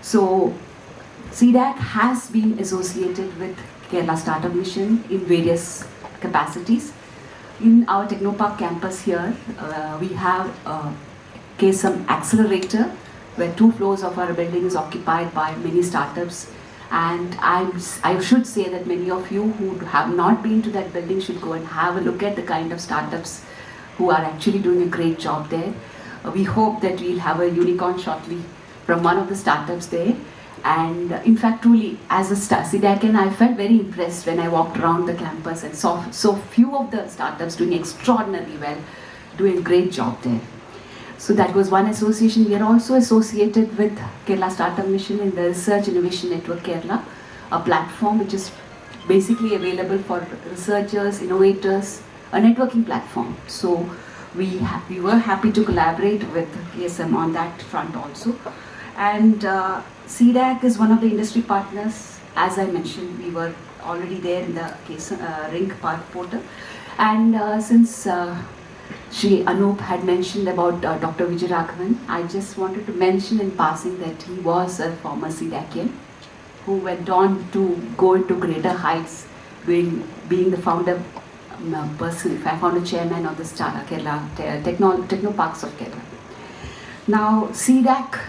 S4: So, CDAC has been associated with Kerala Startup Mission in various capacities. In our Technopark campus here, we have a KSM accelerator, where 2 floors of our building is occupied by many startups. And I should say that many of you who have not been to that building should go and have a look at the kind of startups who are actually doing a great job there. We hope that we'll have a unicorn shortly from one of the startups there. And in fact, truly, as a CDAC, I felt very impressed when I walked around the campus and saw so few of the startups doing extraordinarily well, doing a great job there. So that was one association. We are also associated with Kerala Startup Mission in the Research Innovation Network Kerala, a platform which is basically available for researchers, innovators, a networking platform. So we were happy to collaborate with KSM on that front also. And CDAC is one of the industry partners. As I mentioned, we were already there in the Ring Park portal. And since Shri Anoop had mentioned about Dr. Vijay, I just wanted to mention in passing that he was a former CDACian who went on to go into greater heights, being the founder chairman of the Kerala Technoparks of Kerala. Now, CDAC,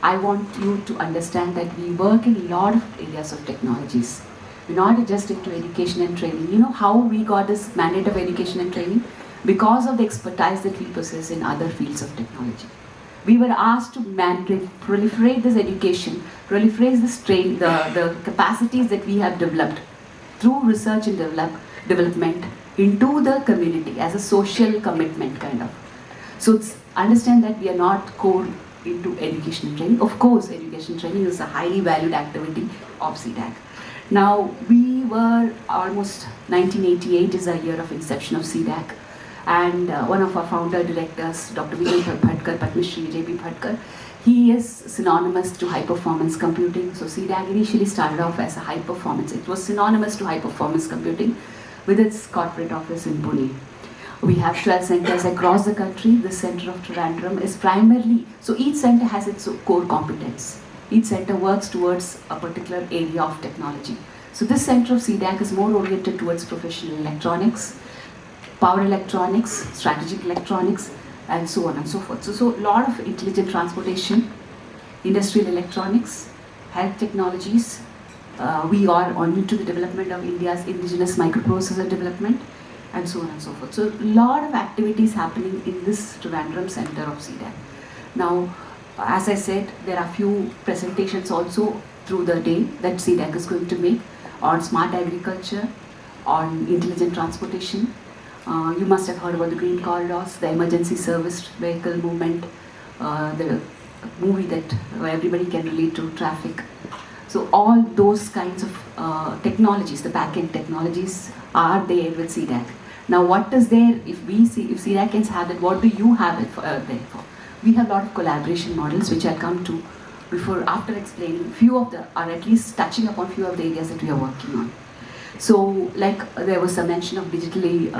S4: I want you to understand that we work in a lot of areas of technologies. We're not just into education and training. You know how we got this mandate of education and training? Because of the expertise that we possess in other fields of technology. We were asked to proliferate this education, proliferate this the capacities that we have developed through research and development into the community as a social commitment kind of. So understand that we are not core into education and training. Of course, education and training is a highly valued activity of CDAC. Now, we were almost 1988 is a year of inception of CDAC. And one of our founder directors, Dr. Vijay Bhatkar, Padmashri Vijay Bhatkar, he is synonymous to high performance computing. So CDAC initially started off as a high performance. It was synonymous to high performance computing with its corporate office in Pune. We have 12 centers across the country. The center of Trivandrum is primarily, so each center has its core competence. Each center works towards a particular area of technology. So this center of CDAC is more oriented towards professional electronics, power electronics, strategic electronics, and so on and so forth. So a lot of intelligent transportation, industrial electronics, health technologies. We are on to the development of India's indigenous microprocessor development, and so on and so forth. So a lot of activities happening in this Trivandrum center of CDAC. Now, As I said, there are few presentations also through the day that CDAC is going to make on smart agriculture, on intelligent transportation. You must have heard about the green corridors, the emergency service vehicle movement, the movie that everybody can relate to, traffic. So all those kinds of technologies, the back-end technologies, are there with CDAC. Now, what is there if CDAC have it? What do you have it there for? We have a lot of collaboration models, which I'll come to after explaining. Few of them are at least touching upon few of the areas that we are working on. So, like there was a mention of digitally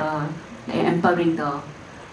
S4: empowering the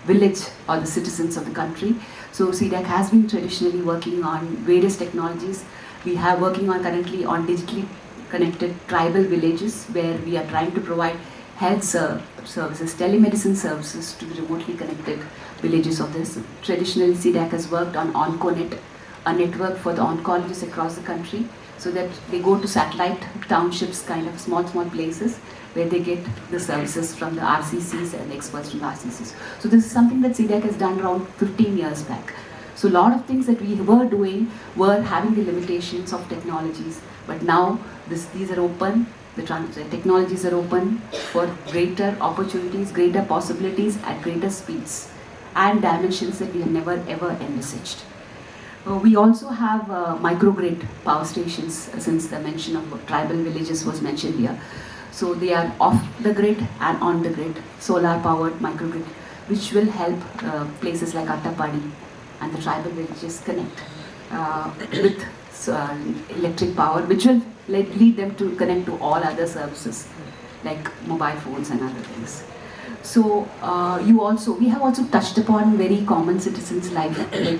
S4: village or the citizens of the country. So CDAC has been traditionally working on various technologies. We have working on currently on digitally connected tribal villages, where we are trying to provide health services, telemedicine services to the remotely connected villages of this. Traditionally, CDAC has worked on OncoNet, a network for the oncologists across the country, so that they go to satellite townships, kind of small places, where they get the services from the RCCs and experts from the RCCs. So this is something that CDAC has done around 15 years back. So a lot of things that we were doing were having the limitations of technologies, but now these are open, the technologies are open for greater opportunities, greater possibilities at greater speeds and dimensions that we have never ever envisaged. We also have microgrid power stations, since the mention of tribal villages was mentioned here. So they are off the grid and on the grid, solar powered microgrid, which will help places like Attapadi and the tribal villages connect with electric power, which will lead them to connect to all other services like mobile phones and other things. So we have also touched upon very common citizens like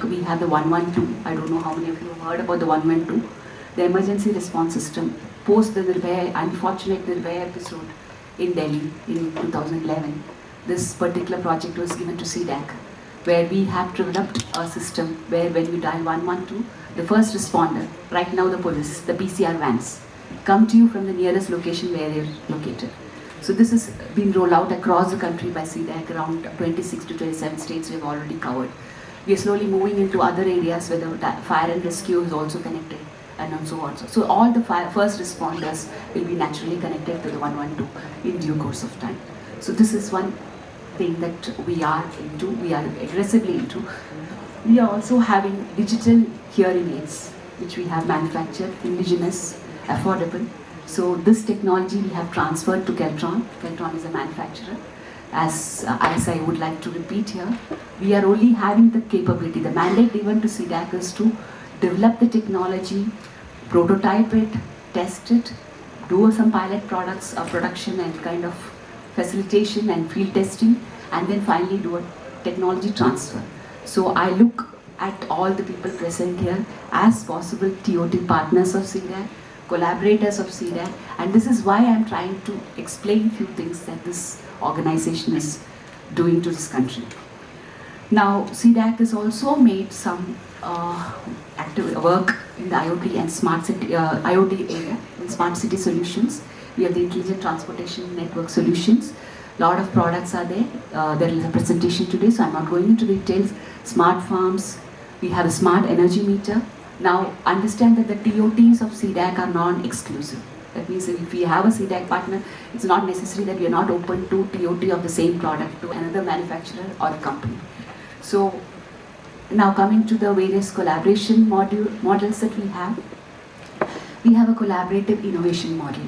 S4: we have the 112. I don't know how many of you have heard about the 112, the emergency response system post the unfortunate Nirbhaya episode in Delhi in 2011. This particular project was given to CDAC, where we have developed a system where when we dial 112, the first responder, right now the police, the PCR vans, come to you from the nearest location where they're located. So this is being rolled out across the country by CDAC. Around 26 to 27 states we've already covered. We are slowly moving into other areas where the fire and rescue is also connected, and so on. So all the first responders will be naturally connected to the 112 in due course of time. So this is one thing that we are aggressively into. We are also having digital hearing aids, which we have manufactured, indigenous, affordable. So this technology we have transferred to Keltron. Keltron is a manufacturer. As I would like to repeat here, we are only having the capability, the mandate given to CDAC is to develop the technology, prototype it, test it, do some pilot products of production and kind of facilitation and field testing, and then finally do a technology transfer. So I look at all the people present here as possible TOT partners of CDAC, collaborators of CDAC, and this is why I'm trying to explain few things that this organization is doing to this country. Now, CDAC has also made some active work in the IoT and smart city, IoT area, in smart city solutions. We have the intelligent transportation network solutions. A lot of products are there. There is a presentation today, so I'm not going into details. Smart farms. We have a smart energy meter. Now, understand that the TOTs of CDAC are non-exclusive. That means if we have a CDAC partner, it's not necessary that we are not open to TOT of the same product to another manufacturer or a company. So, now coming to the various collaboration models that we have a collaborative innovation model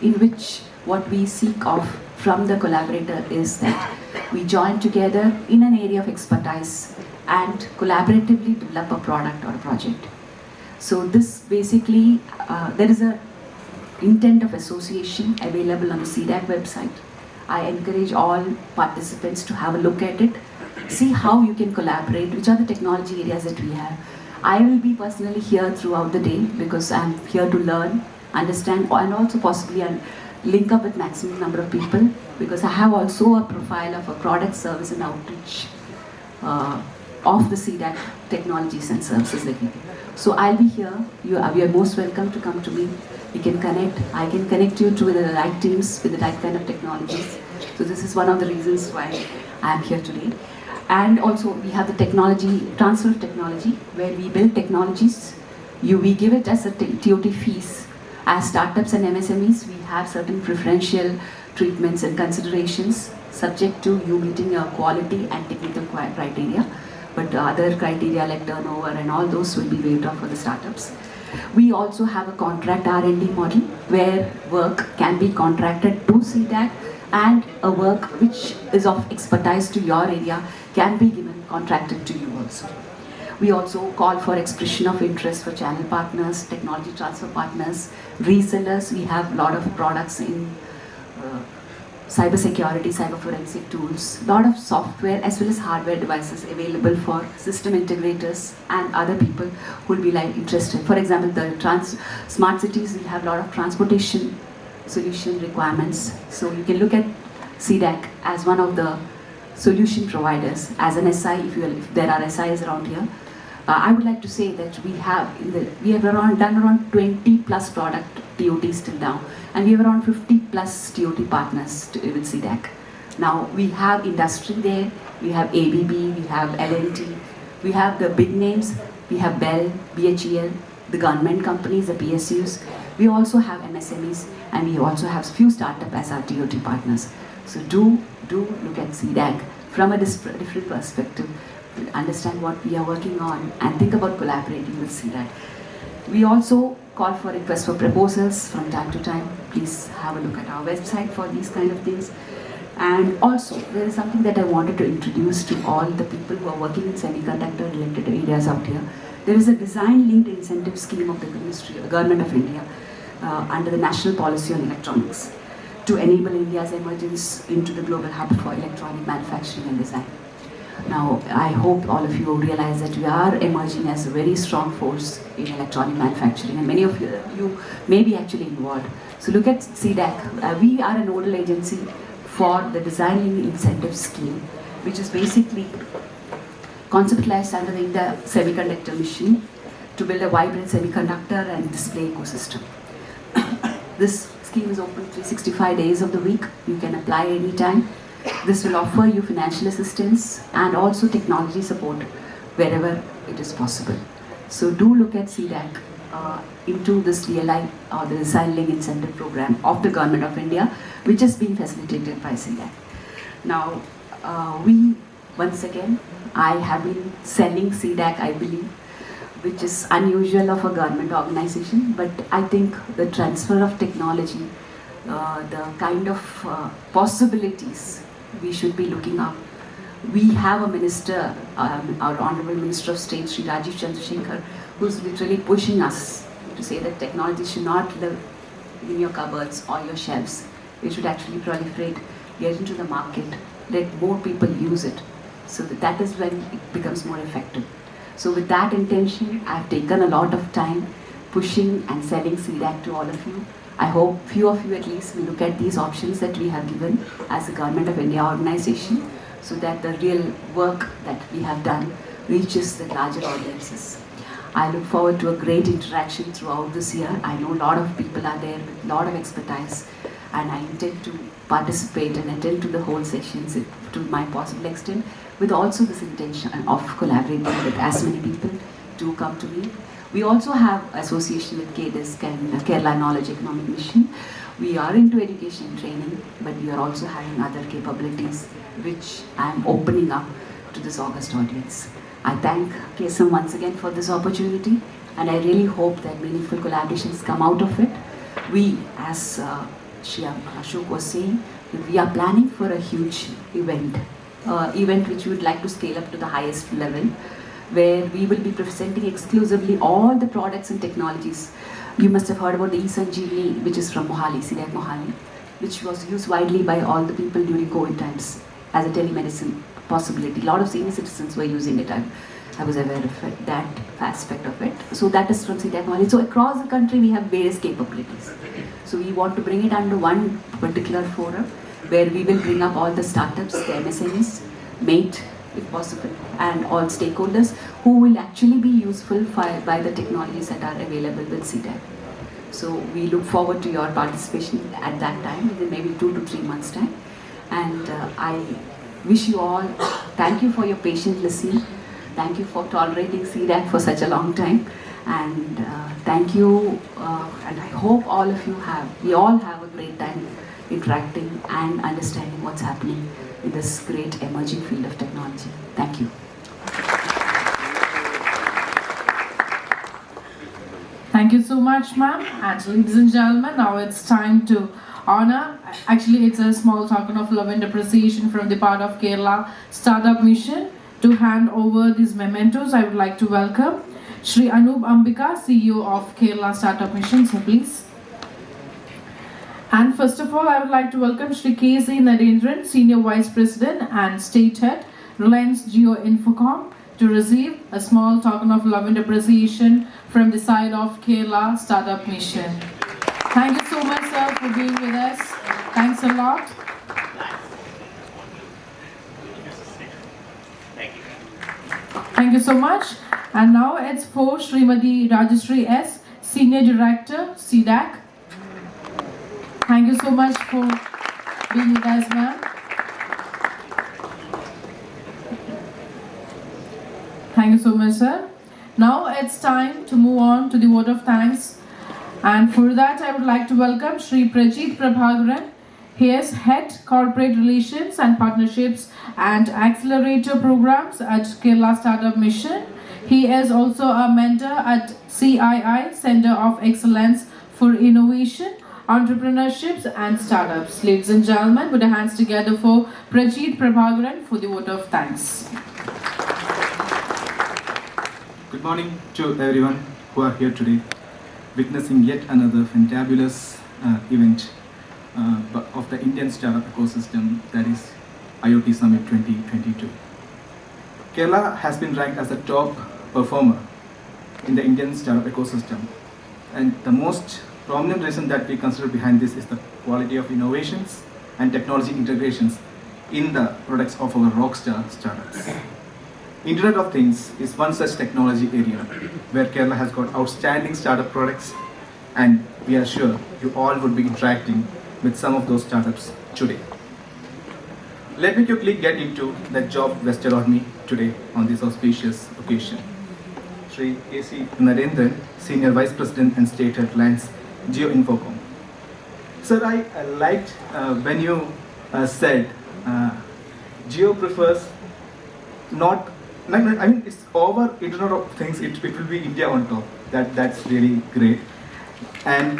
S4: in which what we seek of from the collaborator is that we join together in an area of expertise and collaboratively develop a product or a project. So this basically, there is a intent of association available on the CDAC website. I encourage all participants to have a look at it, see how you can collaborate, which are the technology areas that we have. I will be personally here throughout the day because I'm here to learn, understand, and also possibly I'll link up with maximum number of people, because I have also a profile of a product, service and outreach of the CDAC technologies and services that we do. So I'll be here. We are most welcome to come to me. We can connect. I can connect you to the right teams with the right kind of technologies. So this is one of the reasons why I'm here today. And also we have the technology, transfer of technology, where we build technologies, we give it as a TOT fees. As startups and MSMEs, we have certain preferential treatments and considerations subject to you meeting your quality and technical criteria. But other criteria like turnover and all those will be waived off for the startups. We also have a contract R&D model where work can be contracted to CDAC, and a work which is of expertise to your area can be given contracted to you also. We also call for expression of interest for channel partners, technology transfer partners, resellers. We have a lot of products in cyber security, cyber forensic tools, a lot of software as well as hardware devices available for system integrators and other people who will be like interested. For example, the smart cities will have a lot of transportation solution requirements. So you can look at CDAC as one of the solution providers. As an SI, if there are SIs around here, I would like to say that we have done around 20 plus product TOTs till now, and we have around 50 plus TOT partners with CDAC. Now we have industry there, we have ABB, we have L&T, we have the big names, we have Bell, BHEL, the government companies, the PSUs. We also have MSMEs, and we also have few startups as our TOT partners. So do look at CDAC from a different perspective, understand what we are working on, and think about collaborating with CDAC. We also call for requests for proposals from time to time. Please have a look at our website for these kind of things. And also, there is something that I wanted to introduce to all the people who are working in semiconductor related areas out here. There is a design-linked incentive scheme of the Government of India under the National Policy on Electronics to enable India's emergence into the global hub for electronic manufacturing and design. Now, I hope all of you realize that we are emerging as a very strong force in electronic manufacturing, and many of you may be actually involved. So look at CDAC. We are a nodal agency for the Design Incentive Scheme, which is basically conceptualized under the India Semiconductor Mission to build a vibrant semiconductor and display ecosystem. This scheme is open 365 days of the week. You can apply anytime. This will offer you financial assistance and also technology support wherever it is possible. So do look at CDAC into this DLI or the Design Link Incentive Program of the Government of India, which is being facilitated by CDAC. Now, once again, I have been selling CDAC, I believe, which is unusual of a government organization, but I think the transfer of technology, the kind of possibilities we should be looking up. We have a minister, our Honorable Minister of State, Sri Rajasree, who's literally pushing us to say that technology should not live in your cupboards or your shelves. It should actually proliferate, get into the market, let more people use it. So that is when it becomes more effective. So with that intention, I've taken a lot of time pushing and selling CDAC to all of you. I hope few of you at least will look at these options that we have given as a Government of India organization, so that the real work that we have done reaches the larger audiences. I look forward to a great interaction throughout this year. I know a lot of people are there with a lot of expertise, and I intend to participate and attend to the whole sessions to my possible extent, with also this intention of collaborating with as many people to come to me. We also have association with KDISC and Kerala Knowledge Economic Mission. We are into education and training, but we are also having other capabilities which I am opening up to this august audience. I thank KSM once again for this opportunity, and I really hope that meaningful collaborations come out of it. We, as Ashok was saying, we are planning for a huge event which we would like to scale up to the highest level, where we will be presenting exclusively all the products and technologies. You must have heard about the e-Sanjeevani, which is from Mohali, CDAC Mohali, which was used widely by all the people during COVID times as a telemedicine possibility. A lot of senior citizens were using it. I was aware of it, that aspect of it. So that is from CDAC Mohali. So across the country, we have various capabilities. So we want to bring it under one particular forum, where we will bring up all the startups, the MSMEs, MATE, if possible, and all stakeholders who will actually be useful by the technologies that are available with CDAC. So we look forward to your participation at that time, within maybe 2 to 3 months' time. And I wish you all thank you for your patient listening. Thank you for tolerating CDAC for such a long time. And thank you, and I hope we all have a great time interacting and understanding what's happening in this great emerging field of technology. Thank you.
S1: Thank you so much, ma'am. And ladies and gentlemen, now it's time to honor. Actually, it's a small token of love and appreciation from the part of Kerala Startup Mission. To hand over these mementos, I would like to welcome Shri Anoop Ambika, CEO of Kerala Startup Mission. So please. And first of all, I would like to welcome Shri K.C. Narendran, Senior Vice President and State Head, Reliance Jio Infocomm, to receive a small token of love and appreciation from the side of Kerala Startup Mission. Thank you so much, sir, for being with us. Thanks a lot. Thank you so much. And now it's for Srimati Rajasree S, Senior Director, CDAC. Thank you so much for being with us, ma'am. Thank you so much, sir. Now it's time to move on to the vote of thanks. And for that, I would like to welcome Shri Prajit Prabhakaran. He is Head Corporate Relations and Partnerships and Accelerator Programs at Kerala Startup Mission. He is also a mentor at CII, Center of Excellence for Innovation, Entrepreneurships and Startups. Ladies and gentlemen, put your hands together for Prajit Prabhakaran for the vote of thanks.
S5: Good morning to everyone who are here today, witnessing yet another fantabulous event of the Indian startup ecosystem, that is IoT Summit 2022. Kerala has been ranked as a top performer in the Indian startup ecosystem, and the most prominent reason that we consider behind this is the quality of innovations and technology integrations in the products of our rockstar startups. Internet of Things is one such technology area where Kerala has got outstanding startup products, and we are sure you all would be interacting with some of those startups today. Let me quickly get into the job vested on me today on this auspicious occasion. Shri K.C. Narendran, Senior Vice President and State Head, Reliance Jio Infocomm. Sir, I liked when you said Jio prefers not, I mean, it's over Internet of Things, it will be India on top. That's really great. And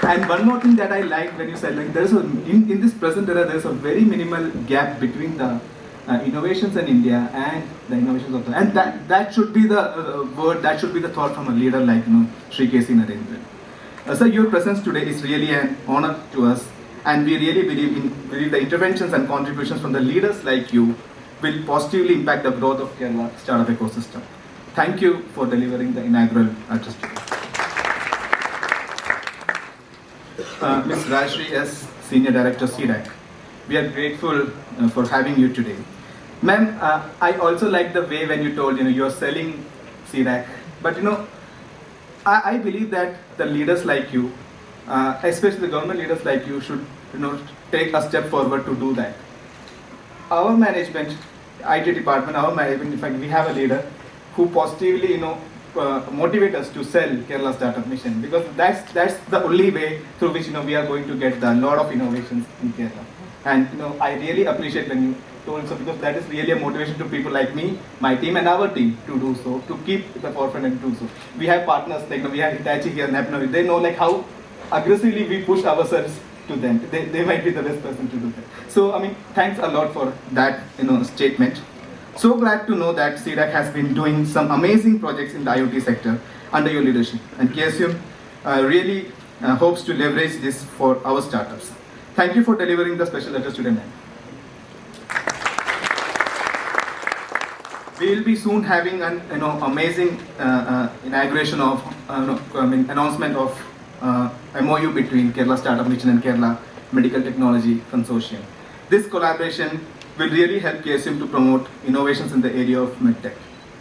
S5: and one more thing that I liked when you said, like, there's in this present era, there's a very minimal gap between the innovations in India and the innovations of the, and that should be the word, that should be the thought from a leader like Shri K.C. Narendran. Sir, your presence today is really an honor to us, and we really believe the interventions and contributions from the leaders like you will positively impact the growth of Kerala startup ecosystem. Thank you for delivering the inaugural address today. Ms. Rajasree S, Senior Director, CDAC. We are grateful for having you today. Ma'am, I also like the way when you told, you're selling CDAC, but I believe that the leaders like you, especially the government leaders like you, should take a step forward to do that. Our management, IT department, our management, in fact, we have a leader who positively, motivate us to sell Kerala Startup Mission, because that's the only way through which we are going to get a lot of innovations in Kerala. And I really appreciate when you told so, because that is really a motivation to people like me, my team, and our team to do so, to keep the forefront and do so. We have partners like we have Hitachi here, Napno. They know like how aggressively we push ourselves to them. They might be the best person to do that. So thanks a lot for that statement. So glad to know that CDAC has been doing some amazing projects in the IoT sector under your leadership, and KSUM really hopes to leverage this for our startups. Thank you for delivering the special address today, ma'am. We will be soon having an amazing inauguration of announcement of MOU between Kerala Startup Mission and Kerala Medical Technology Consortium. This collaboration will really help KSUM to promote innovations in the area of medtech.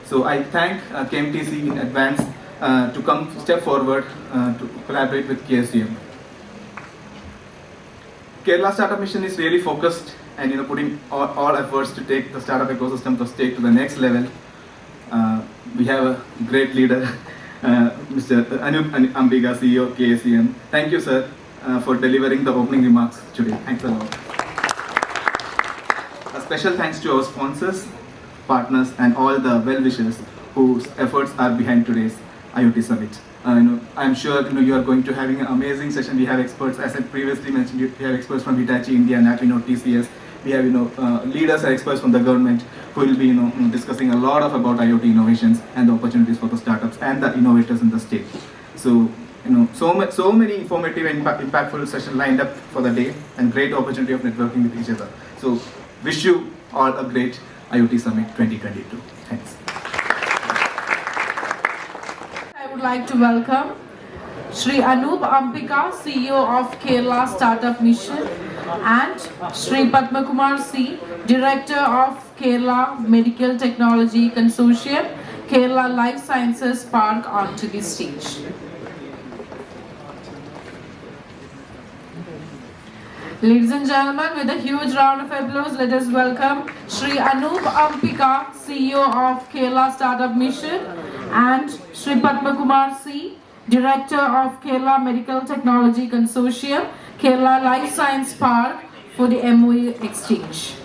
S5: So I thank KMTC in advance to come step forward to collaborate with KSUM. Kerala Startup Mission is really focused and putting all efforts to take the startup ecosystem to state to the next level. We have a great leader, Mr. Anoop and Ambika, CEO of KACM. Thank you, sir, for delivering the opening remarks today. Thanks a lot. A special thanks to our sponsors, partners, and all the well-wishers whose efforts are behind today's IoT Summit. I'm sure you are going to having an amazing session. We have experts, as I previously mentioned, we have experts from Hitachi India, NAP, TCS. We have leaders and experts from the government who will be discussing a lot about IoT innovations and the opportunities for the startups and the innovators in the state. So so many informative and impactful sessions lined up for the day, and great opportunity of networking with each other. So wish you all a great IoT Summit 2022. Thanks.
S1: I would like to welcome Shri Anoop Ambika, CEO of Kerala Startup Mission, and Shri Padmakumar C, Director of Kerala Medical Technology Consortium, Kerala Life Sciences Park, onto the stage. Ladies and gentlemen, with a huge round of applause, let us welcome Shri Anoop Ambika, CEO of Kerala Startup Mission, and Shri Padmakumar C, Director of Kerala Medical Technology Consortium, Kerala Life Science Park, for the MOU exchange.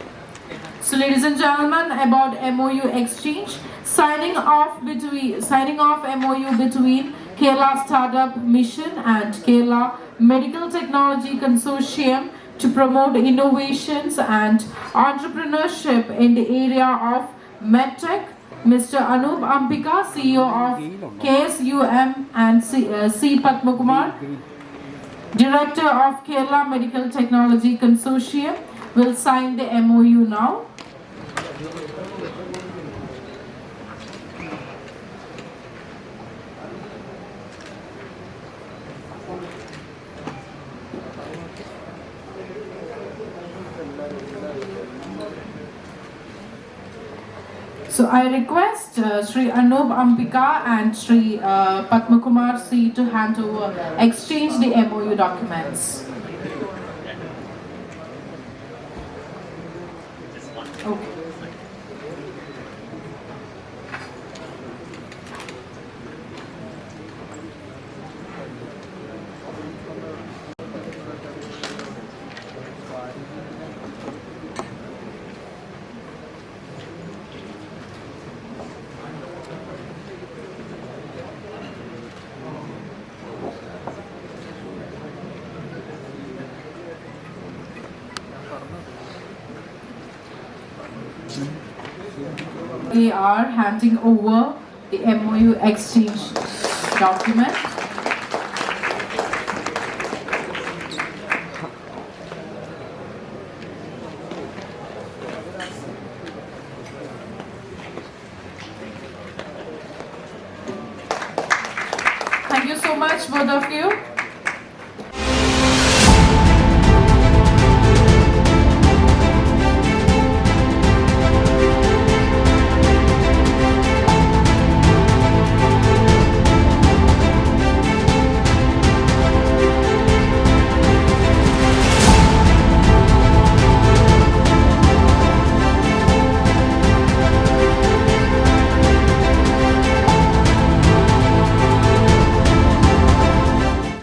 S1: So, ladies and gentlemen, about MOU exchange, signing off MOU between Kerala Startup Mission and Kerala Medical Technology Consortium to promote innovations and entrepreneurship in the area of medtech. Mr. Anoop Ambika, CEO of KSUM, and C. Padmakumar, Director of Kerala Medical Technology Consortium, will sign the MOU now. So I request Shri Anoop Ambika and Shri Padmakumar C to hand over, exchange the MOU documents. Okay. We are handing over the MOU exchange document. Thank you so much, both of you.